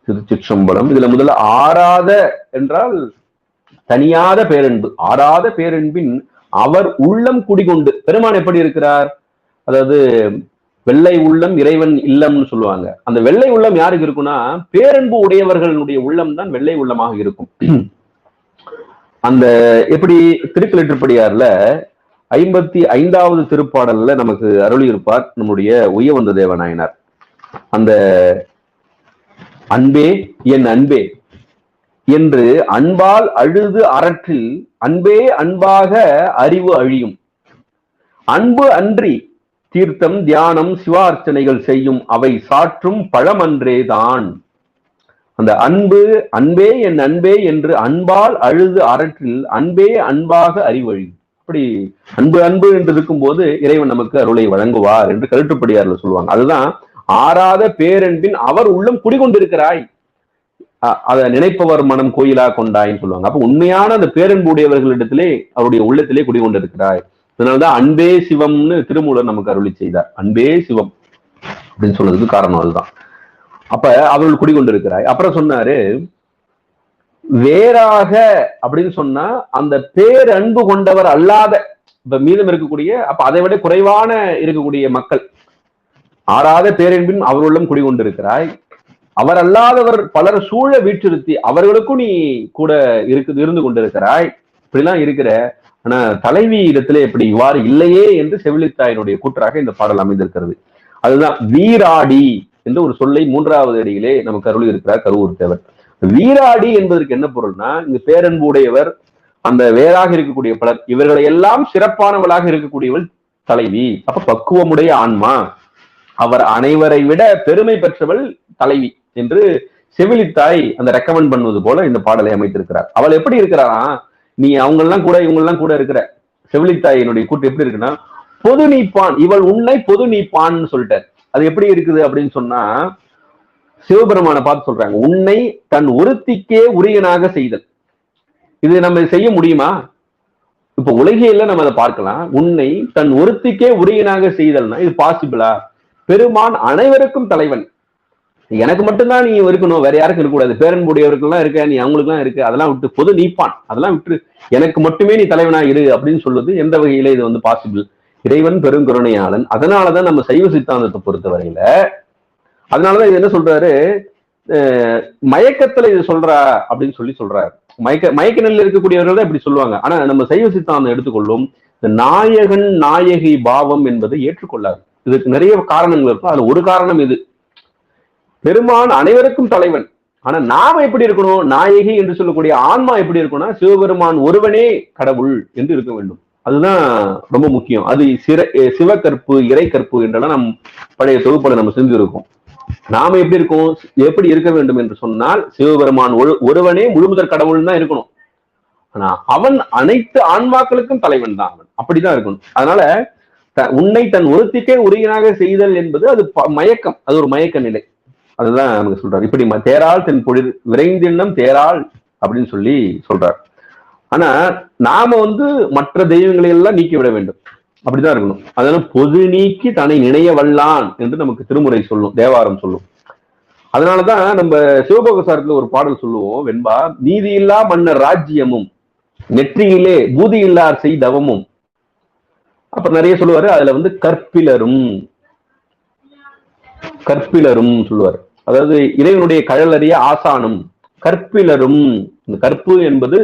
திருச்சிற்றம்பலம். இதுல முதல்ல ஆராத என்றால் தனியாத பேரன்பு. ஆராத பேரன்பின் அவர் உள்ளம் குடிகொண்டு. பெருமான் எப்படி இருக்கிறார்? அதாவது வெள்ளை உள்ளம் இறைவன் இல்லம்னு சொல்லுவாங்க. அந்த வெள்ளை உள்ளம் யாருக்கு இருக்குன்னா, பேரன்பு உடையவர்களுடைய உள்ளம் தான் வெள்ளை உள்ளமாக இருக்கும். அந்த எப்படி திருக்கலிற்றுப்படியார்ல 55வது திருப்பாடல்ல நமக்கு அருளி இருப்பார் நம்முடைய உய்யவந்த தேவநாயனார். அந்த அன்பே என் அன்பே என்று அன்பால் அழுது அரற்றில் அன்பே அன்பாக அறிவு அழியும். அன்பு அன்றி தீர்த்தம் தியானம் சிவார்ச்சனைகள் செய்யும் அவை சாற்றும் பழமன்றே தான். அந்த அன்பு அன்பே என் அன்பே என்று அன்பால் அழுது அரற்றில் அன்பே அன்பாக அறிவு அழியும். அப்படி அன்பு அன்பு என்று இருக்கும் போது இறைவன் நமக்கு அருளை வழங்குவார் என்று கருட்டுப்படியார்ல சொல்லுவாங்க. அதுதான் ஆராத பேரன்பின் அவர் உள்ளம் குடிகொண்டிருக்கிறாய், அதை நினைப்பவர் மனம் கோயிலா கொண்டாயின்னு சொல்லுவாங்க. அப்ப உண்மையான அந்த பேரன்பு உடையவர்களிடத்திலே அவருடைய உள்ளத்திலே குடிகொண்டிருக்கிறாய். அதனாலதான் அன்பே சிவம்னு திருமூலர் நமக்கு அருளி செய்தார். அன்பே சிவம் அப்படின்னு சொன்னதுக்கு காரணம் அதுதான். அப்ப அவர்கள் குடிகொண்டிருக்கிறாய். அப்புறம் சொன்னாரு வேறாக அப்படின்னு சொன்னா அந்த பேரன்பு கொண்டவர் அல்லாத இப்ப மீதம் இருக்கக்கூடிய, அப்ப அதை விட குறைவான இருக்கக்கூடிய மக்கள். ஆறாத பேரன்பின் அவர்களும் குடிகொண்டிருக்கிறாய். அவர் அல்லாதவர் பலர் சூழ வீற்றிருத்தி அவர்களுக்கும் நீ கூட இருந்து கொண்டிருக்கிறாய். இப்படிலாம் இருக்கிற. ஆனா தலைவி இடத்திலே இப்படி இவ்வாறு இல்லையே என்று செவிலித்தாயினுடைய கூற்றாக இந்த பாடல் அமைந்திருக்கிறது. அதுதான் வீராடி என்று ஒரு சொல்லை 3வது அடியிலே நமக்கு அருளி இருக்கிறார் கருவூர் தேவர். வீராடி என்பதற்கு என்ன பொருள்னா, இங்கு பேரன்பு உடையவர், அந்த வேறாக இருக்கக்கூடிய பலர், இவர்களை எல்லாம் சிறப்பானவளாக இருக்கக்கூடியவள் தலைவி. அப்ப பக்குவமுடைய ஆன்மா, அவர் அனைவரை விட பெருமை பெற்றவள் தலைவி என்று செவிலித்தாய் அந்த ரெக்கமெண்ட் பண்ணுவது போல இந்த பாடலை அமைத்திருக்கிறார். அவள் எப்படி இருக்கிறாரா, நீ அவங்கெல்லாம் கூட இவங்கெல்லாம் கூட இருக்கிற. செவிலித்தாயினுடைய கூட்டு எப்படி இருக்குன்னா, பொது நீப்பான் இவள் உன்னை பொது நீப்பான்னு சொல்லிட்டார். அது எப்படி இருக்குது அப்படின்னு சொன்னா, சிவபெருமான பார்த்து சொல்றாங்க, உன்னை தன் ஒருத்திக்கே உரியனாக செய்தல். இது நம்ம செய்ய முடியுமா? இப்ப உலகில நம்ம அதை பார்க்கலாம். உன்னை தன் ஒருத்திக்கே உரியனாக செய்தல்னா இது பாசிபிளா? பெருமான் அனைவருக்கும் தலைவன். எனக்கு மட்டும்தான் நீ இருக்கணும், வேற யாருக்கும் இருக்கக்கூடாது. பேரன்புடையவருக்கெல்லாம் இருக்க, நீ அவங்களுக்கு எல்லாம் இருக்கு, அதெல்லாம் விட்டு பொது நீப்பான், அதெல்லாம் விட்டு எனக்கு மட்டுமே நீ தலைவனா இரு அப்படின்னு சொல்லுது எந்த வகையில இது வந்து பாசிபிள்? இறைவன் பெருங்கருணையாளன். அதனாலதான் நம்ம சைவ சித்தாந்தத்தை பொறுத்தவரையில, அதனாலதான் இது என்ன சொல்றாரு, மயக்கத்துல இது சொல்றா அப்படின்னு சொல்றாரு. மயக்க நிலையில் இருக்கக்கூடியவர்கள் தான் இப்படி சொல்லுவாங்க. ஆனா நம்ம சைவ சித்தாந்தம் எடுத்துக்கொள்ளும் இந்த நாயகன் நாயகி பாவம் என்பதை ஏற்றுக்கொள்ளாது. இதுக்கு நிறைய காரணங்கள் இருக்கும். அதுல ஒரு காரணம் இது, பெருமான் அனைவருக்கும் தலைவன். ஆனா நாம எப்படி இருக்கணும்? நாயகி என்று சொல்லக்கூடிய ஆன்மா எப்படி இருக்கும்னா, சிவபெருமான் ஒருவனே கடவுள் என்று இருக்க வேண்டும். அதுதான் ரொம்ப முக்கியம். அது சிவகற்பு இறை கற்பு என்றெல்லாம் நம் பழைய தொகுப்புல நம்ம செஞ்சிருக்கோம். நாம எப்படி இருக்கோம், எப்படி இருக்க வேண்டும் என்று சொன்னால், சிவபெருமான் ஒருவனே முழுமுதற் கடவுள் தான் இருக்கணும். ஆனா அவன் அனைத்து ஆன்மாக்களுக்கும் தலைவன் தான், அவன் அப்படிதான் இருக்கணும். அதனால உன்னை தன் ஒருத்திக்கே உரியனாக செய்தல் என்பது அது மயக்கம், அது ஒரு மயக்க நிலை. அதுதான் நமக்கு சொல்றாரு. இப்படி தேராள் தென் பொழில் விரைந்தின்னம் தேராள் அப்படின்னு சொல்றார். ஆனா நாம மற்ற தெய்வங்களை எல்லாம் நீக்கி விட வேண்டும். அப்படிதான் இருக்கணும். அதனால பொது நீக்கி தன்னை நினைய வல்லான் என்று நமக்கு திருமுறை சொல்லும், தேவாரம் சொல்லும். அதனாலதான் நம்ம சிவபோகசாரத்துல ஒரு பாடல் சொல்லுவோம், வெண்பா, நீதியில்லா மன்னர் ராஜ்யமும் நெற்றியிலே பூதி இல்லார் செய்தவமும். அப்ப நிறைய சொல்லுவாரு, அதுல கற்பிலரும் கற்பிலரும் சொல்லுவார். அதாவது இறைவனுடைய கழலறிய ஆசானும் கற்பிலரும். இந்த கற்பு என்பது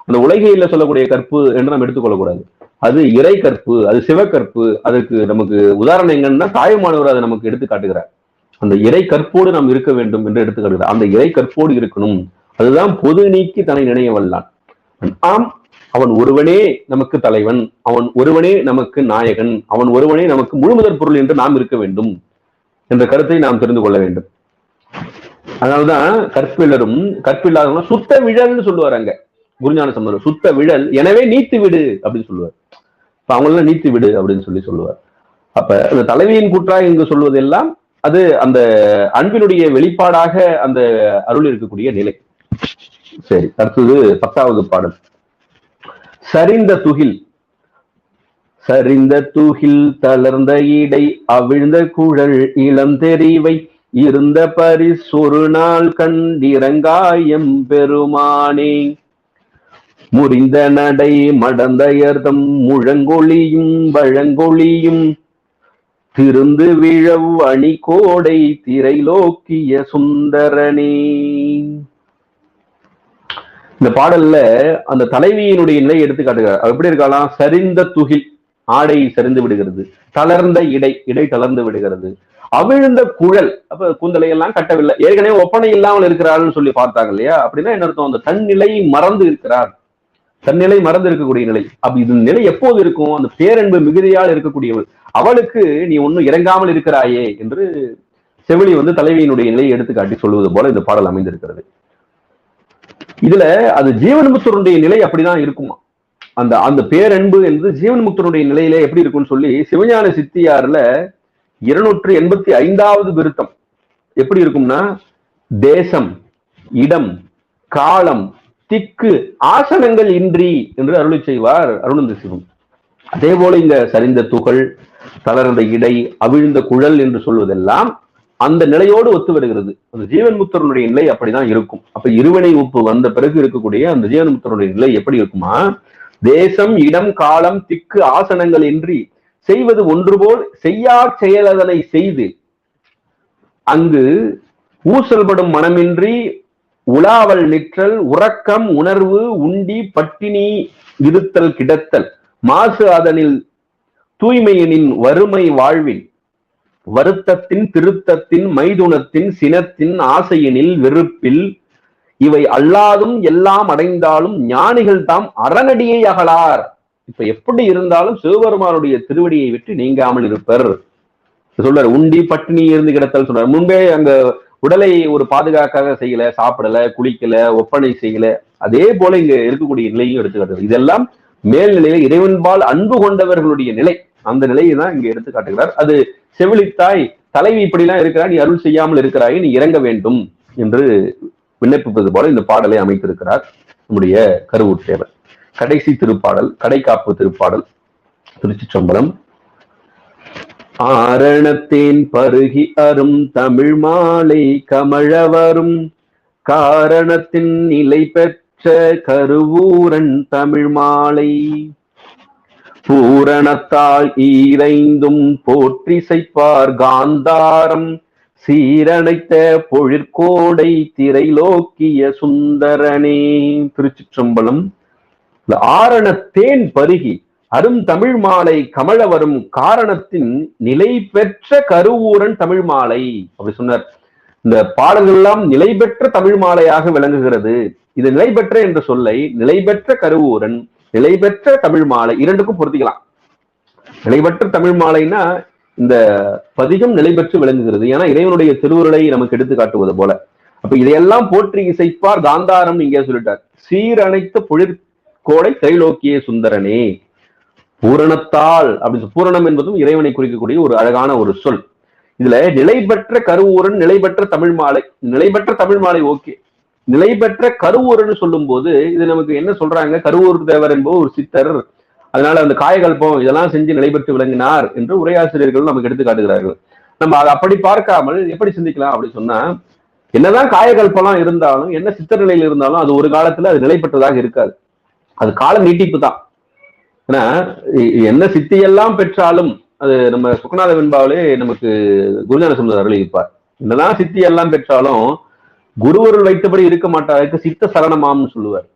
அந்த உலகையில சொல்லக்கூடிய கற்பு என்று நாம் எடுத்துக்கொள்ளக்கூடாது. அது இறை கற்பு, அது சிவக்கற்பு. அதற்கு நமக்கு உதாரணம் எங்கன்னா தாயுமானவர் அதை நமக்கு எடுத்து காட்டுகிறார். அந்த இறை கற்போடு நாம் இருக்க வேண்டும் என்று எடுத்து காட்டுகிறார். அந்த இறை கற்போடு இருக்கணும். அதுதான் பொது நீக்கி தன்னை நினைய வல்லான். ஆம், அவன் ஒருவனே நமக்கு தலைவன், அவன் ஒருவனே நமக்கு நாயகன், அவன் ஒருவனே நமக்கு முழுமுதற் பொருள் என்று நாம் இருக்க வேண்டும் என்ற கருத்தை நாம் தெரிந்து கொள்ள வேண்டும். அதனால்தான் கற்பிலரும் கற்பில்லாதவங்க சுத்த விழல்னு சொல்லுவார் அங்க குருஞான சம்பந்தர். சுத்த விழல், எனவே நீத்து விடு அப்படின்னு சொல்லுவார். அவங்களெல்லாம் நீத்து விடு அப்படின்னு சொல்லுவார். அப்ப அந்த தலைவியின் கூற்றாக இங்கு சொல்வதெல்லாம் அது அந்த அன்பினுடைய வெளிப்பாடாக அந்த அருள் இருக்கக்கூடிய நிலை. சரி, அடுத்தது 10வது பாடல். சரிந்த துகில். சரிந்த துகில் தளர்ந்த இடை அவிழ்ந்த குழல் இளம் தெரிவை இருந்த பரிசொரு நாள் கண்டிரங்காயம் பெருமானே. முறிந்த நடை மடந்தயர்தம் முழங்கொழியும் வழங்கொழியும் திருந்து விழவ் அணி கோடை திரைலோக்கிய சுந்தரனே. இந்த பாடல்ல அந்த தலைவியினுடைய நிலை எடுத்து காட்டுகிறார். எப்படி இருக்கலாம்? சரிந்த துகில், ஆடை சரிந்து விடுகிறது. தளர்ந்த இடை தளர்ந்து விடுகிறது. அவிழ்ந்த குழல், அப்ப கூந்தலை எல்லாம் கட்டவில்லை, ஏற்கனவே ஒப்பனை இல்லாமல் இருக்கிறாள்னு சொல்லி பார்த்தாங்க இல்லையா? அப்படின்னா என்ன அர்த்தம்? அந்த தன்னிலை மறந்து இருக்கிறார், தன்னிலை மறந்து இருக்கக்கூடிய நிலை. அப்ப இது நிலை எப்போது இருக்கும்? அந்த பேரன்பு மிகுதியால் இருக்கக்கூடியவள். அவளுக்கு நீ ஒன்னும் இறங்காமல் இருக்கிறாயே என்று செவிலி தலைவியினுடைய நிலையை எடுத்து காட்டி சொல்லுவது போல இந்த பாடல் அமைந்திருக்கிறது. இதுல அது ஜீவன்முக்தருடைய நிலை அப்படிதான் இருக்குமா? அந்த அந்த பேரன்பு என்பது ஜீவன்முக்தருடைய நிலையில எப்படி இருக்கும்னு சொல்லி சிவஞான சித்தியார்ல 285வது விருத்தம் எப்படி இருக்கும்னா, தேசம், இடம், காலம், திக்கு, ஆசனங்கள் இன்றி என்று அருளி செய்வார் அருணந்த சிவம். அதே போல இங்க சரிந்த துகள், தளர்ந்த இடை, அவிழ்ந்த குழல் என்று சொல்வதெல்லாம் அந்த நிலையோடு ஒத்து வருகிறது. அந்த ஜீவன் முக்தருடைய நிலை அப்படிதான் இருக்கும். அப்ப இருவினை உப்பு வந்த பிறகு இருக்கக்கூடிய அந்த ஜீவன் முக்தருடைய நிலை எப்படி இருக்குமா? தேசம், இடம், காலம், திக்கு, ஆசனங்கள் இன்றி செய்வது ஒன்று போல் செய்யா செயலதனை செய்து அங்கு ஊசல்படும் மனமின்றி உலாவல் நிற்றல், உறக்கம், உணர்வு, உண்டி, பட்டினி இருத்தல், கிடத்தல், மாசு அதனில் தூய்மையினின் வறுமை வாழ்வில் வருத்தத்தின் திருத்தத்தின் மைதுனத்தின் சினத்தின் ஆசையினில் வெறுப்பில் இவை அல்லாதும் எல்லாம் அடைந்தாலும் ஞானிகள் தாம் அறநடியை அகலார். இப்ப எப்படி இருந்தாலும் சிவபெருமானுடைய திருவடியை விட்டு நீங்காமல் இருப்பர் சொல்றாரு. உண்டி பட்டினி இருந்து கிடத்தல் சொல்றாரு. முன்பே அங்க உடலை ஒரு பாதுகாக்காக செய்யல, சாப்பிடல, குளிக்கல, ஒப்பனை செய்யல. அதே போல இங்க இருக்கக்கூடிய நிலையும் எடுத்துக்காட்டுறது. இதெல்லாம் மேல்நிலையில இறைவன்பால் அன்பு கொண்டவர்களுடைய நிலை. அந்த நிலையை தான் இங்க எடுத்து காட்டுகிறார். அது செவிலித்தாய், தலைவி இப்படிலாம் இருக்கிறாய், நீ அருள் செய்யாமல் இருக்கிறாய், நீ இறங்க வேண்டும் என்று விண்ணப்பிப்பது போல இந்த பாடலை அமைத்திருக்கிறார் நம்முடைய கருவூர் தேவர். கடைசி திருப்பாடல், கடைக்காப்பு திருப்பாடல். திருச்சிற்றம்பலம். ஆரணத்தேன் பருகி அரும் தமிழ் மாலை கமழவரும் காரணத்தின் நிலை பெற்ற கருவூரன் தமிழ் மாலை பூரணத்தால் ஈரைந்தும் போற்றிசைப்பார் காந்தாரம் சீரணைத்த பொழிற்கோடை திரைலோக்கிய சுந்தரனே. திருச்சிற்றம்பலம். ஆரணத்தேன் பருகி அரும் தமிழ் மாலை கமழ வரும் காரணத்தின் நிலை பெற்ற கருவூரன் தமிழ் மாலை அப்படி சொன்னார். இந்த பாடல்கள் எல்லாம் நிலை பெற்ற தமிழ் மாலையாக விளங்குகிறது. இது நிலை பெற்ற என்ற சொல்லை நிலை பெற்ற கருவூரன், நிலை பெற்ற தமிழ் மாலை இரண்டுக்கும் பொருத்திக்கலாம். நிலை பெற்ற தமிழ் மாலைன்னா இந்த பதிகம் நிலை பெற்று விளங்குகிறது. ஏன்னா இறைவனுடைய திருவுருளை நமக்கு எடுத்து காட்டுவது போல. அப்ப இதையெல்லாம் போற்றி இசைப்பார் காந்தாரம் இங்கே சொல்லிட்டார். சீரணைத்த பொழிற்கோடை திரைலோக்கிய சுந்தரனே. பூரணத்தால் அப்படி, பூரணம் என்பதும் இறைவனை குறிக்கக்கூடிய ஒரு அழகான ஒரு சொல். இதுல நிலை பெற்ற கருவூரன், நிலை பெற்ற தமிழ் மாலை. நிலை பெற்ற தமிழ் மாலை ஓகே. நிலை பெற்ற கருவூரன் சொல்லும் போது இது நமக்கு என்ன சொல்றாங்க? கருவூர் தேவர் என்பது ஒரு சித்தர். அதனால அந்த காயகல்பம் இதெல்லாம் செஞ்சு நிலை பெற்று விளங்கினார் என்று உரையாசிரியர்கள் நமக்கு எடுத்து காட்டுகிறார்கள். நம்ம அதை அப்படி பார்க்காமல் எப்படி சிந்திக்கலாம் அப்படின்னு சொன்னா, என்னதான் காயகல்பம்லாம் இருந்தாலும், என்ன சித்த நிலையில் இருந்தாலும், அது ஒரு காலத்துல அது நிலை பெற்றதாக இருக்காது. அது கால நீட்டிப்பு தான். ஏன்னா என்ன சித்தியெல்லாம் பெற்றாலும், அது நம்ம சுக்கநாத வெண்பாவிலே நமக்கு குருஞான சம்பந்தர் அருளியிருப்பார். என்னதான் சித்தி எல்லாம் பெற்றாலும் குருவருள் வைத்தபடி இருக்க மாட்டாருக்கு சித்த சரணமாம்னு சொல்லுவார்.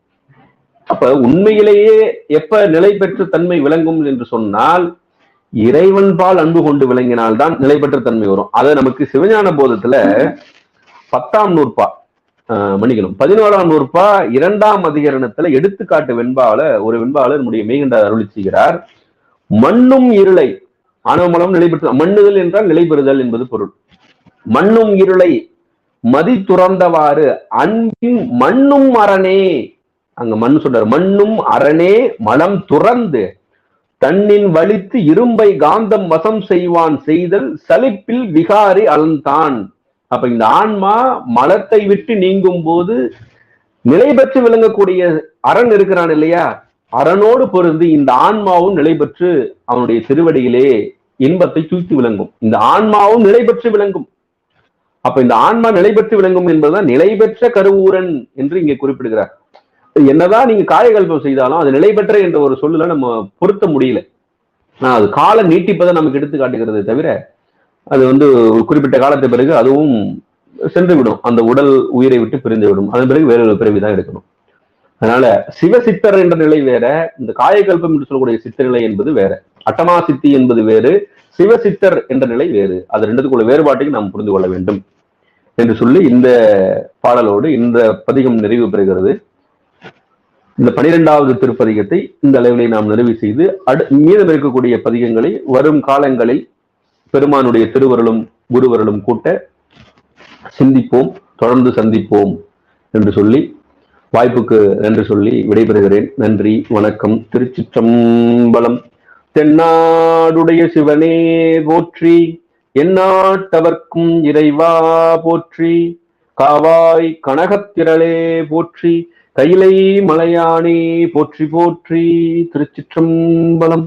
அப்ப உண்மையிலேயே எப்ப நிலை பெற்ற தன்மை விளங்கும் என்று சொன்னால், இறைவன் பால் அன்பு கொண்டு விளங்கினால்தான் நிலை பெற்ற தன்மை வரும். அதை நமக்கு சிவஞான போதத்துல 10ஆம் நூற்பா மன்னிக்கணும் 11ஆம் நூற்பா 2ஆம் அதிகரணத்துல எடுத்துக்காட்டு வெண்பால ஒரு வெண்பால நம்முடைய மெய்கண்டார் அருளி செய்கிறார். மண்ணும் இருளை ஆணவமலம் நிலை பெற்ற, மண்ணுதல் என்றால் நிலை பெறுதல் என்பது பொருள். மண்ணும் இருளை மதி துறந்தவாறு அன்பின் மண்ணும் அரணே, அங்க மண் சொல்றாரு, மண்ணும் அரணே மலம் துறந்து தன்னின் வலித்து இரும்பை காந்தம் வசம் செய்வான் செய்தல் சலிப்பில் விகாரி அலந்தான். அப்ப இந்த ஆன்மா மலத்தை விட்டு நீங்கும் போது நிலை பெற்று விளங்கக்கூடிய அரண் இருக்கிறான் இல்லையா, அரணோடு பொருந்தி இந்த ஆன்மாவும் நிலை பெற்று அவனுடைய திருவடியிலே இன்பத்தை தூக்கி விளங்கும். இந்த ஆன்மாவும் நிலை பெற்று விளங்கும். அப்ப இந்த ஆன்மா நிலை பெற்று விளங்கும் என்பதுதான் நிலை பெற்ற கருவூரன் என்று இங்கே குறிப்பிடுகிறார். என்னதான் நீங்க காயகல்பம் செய்தாலும் அது நிலை பெற்ற என்ற ஒரு சொல்லுல நம்ம பொருத்த முடியல. அது கால நீட்டிப்பதை நமக்கு எடுத்து காட்டுகிறதே தவிர, அது குறிப்பிட்ட காலத்தை பிறகு அதுவும் சென்று விடும், அந்த உடல் உயிரை விட்டு பிரிந்து விடும். அதன் பிறகு வேற ஒரு பிறவிதான் எடுக்கணும். அதனால சிவசித்தர் என்ற நிலை வேற, இந்த காயகல்பம் என்று சொல்லக்கூடிய சித்தநிலை என்பது வேற, அட்டமா சித்தி என்பது வேறு, சிவசித்தர் என்ற நிலை வேறு. அது ரெண்டுக்குள்ள வேறுபாட்டையும் நாம் புரிந்து கொள்ள வேண்டும் என்று சொல்லி இந்த பாடலோடு இந்த பதிகம் நிறைவு பெறுகிறது. இந்த 12வது திருப்பதிகத்தை இந்த அளவிலே நாம் நிறைவு செய்து மீதம் இருக்கக்கூடிய பதிகங்களை வரும் காலங்களில் பெருமானுடைய திருவருளும் குருவருளும் கூட்ட சிந்திப்போம், தொடர்ந்து சந்திப்போம் என்று சொல்லி வாய்ப்புக்கு நன்றி சொல்லி விடைபெறுகிறேன். நன்றி, வணக்கம். திருச்சிற்றம்பலம். தென்னாடுடைய சிவனே போற்றி, எந்நாட்டவர்க்கும் இறைவா போற்றி, காவாய் கனகத்திரளே போற்றி, கையிலை மலையானே போற்றி போற்றி. திருச்சிற்றம்பலம்.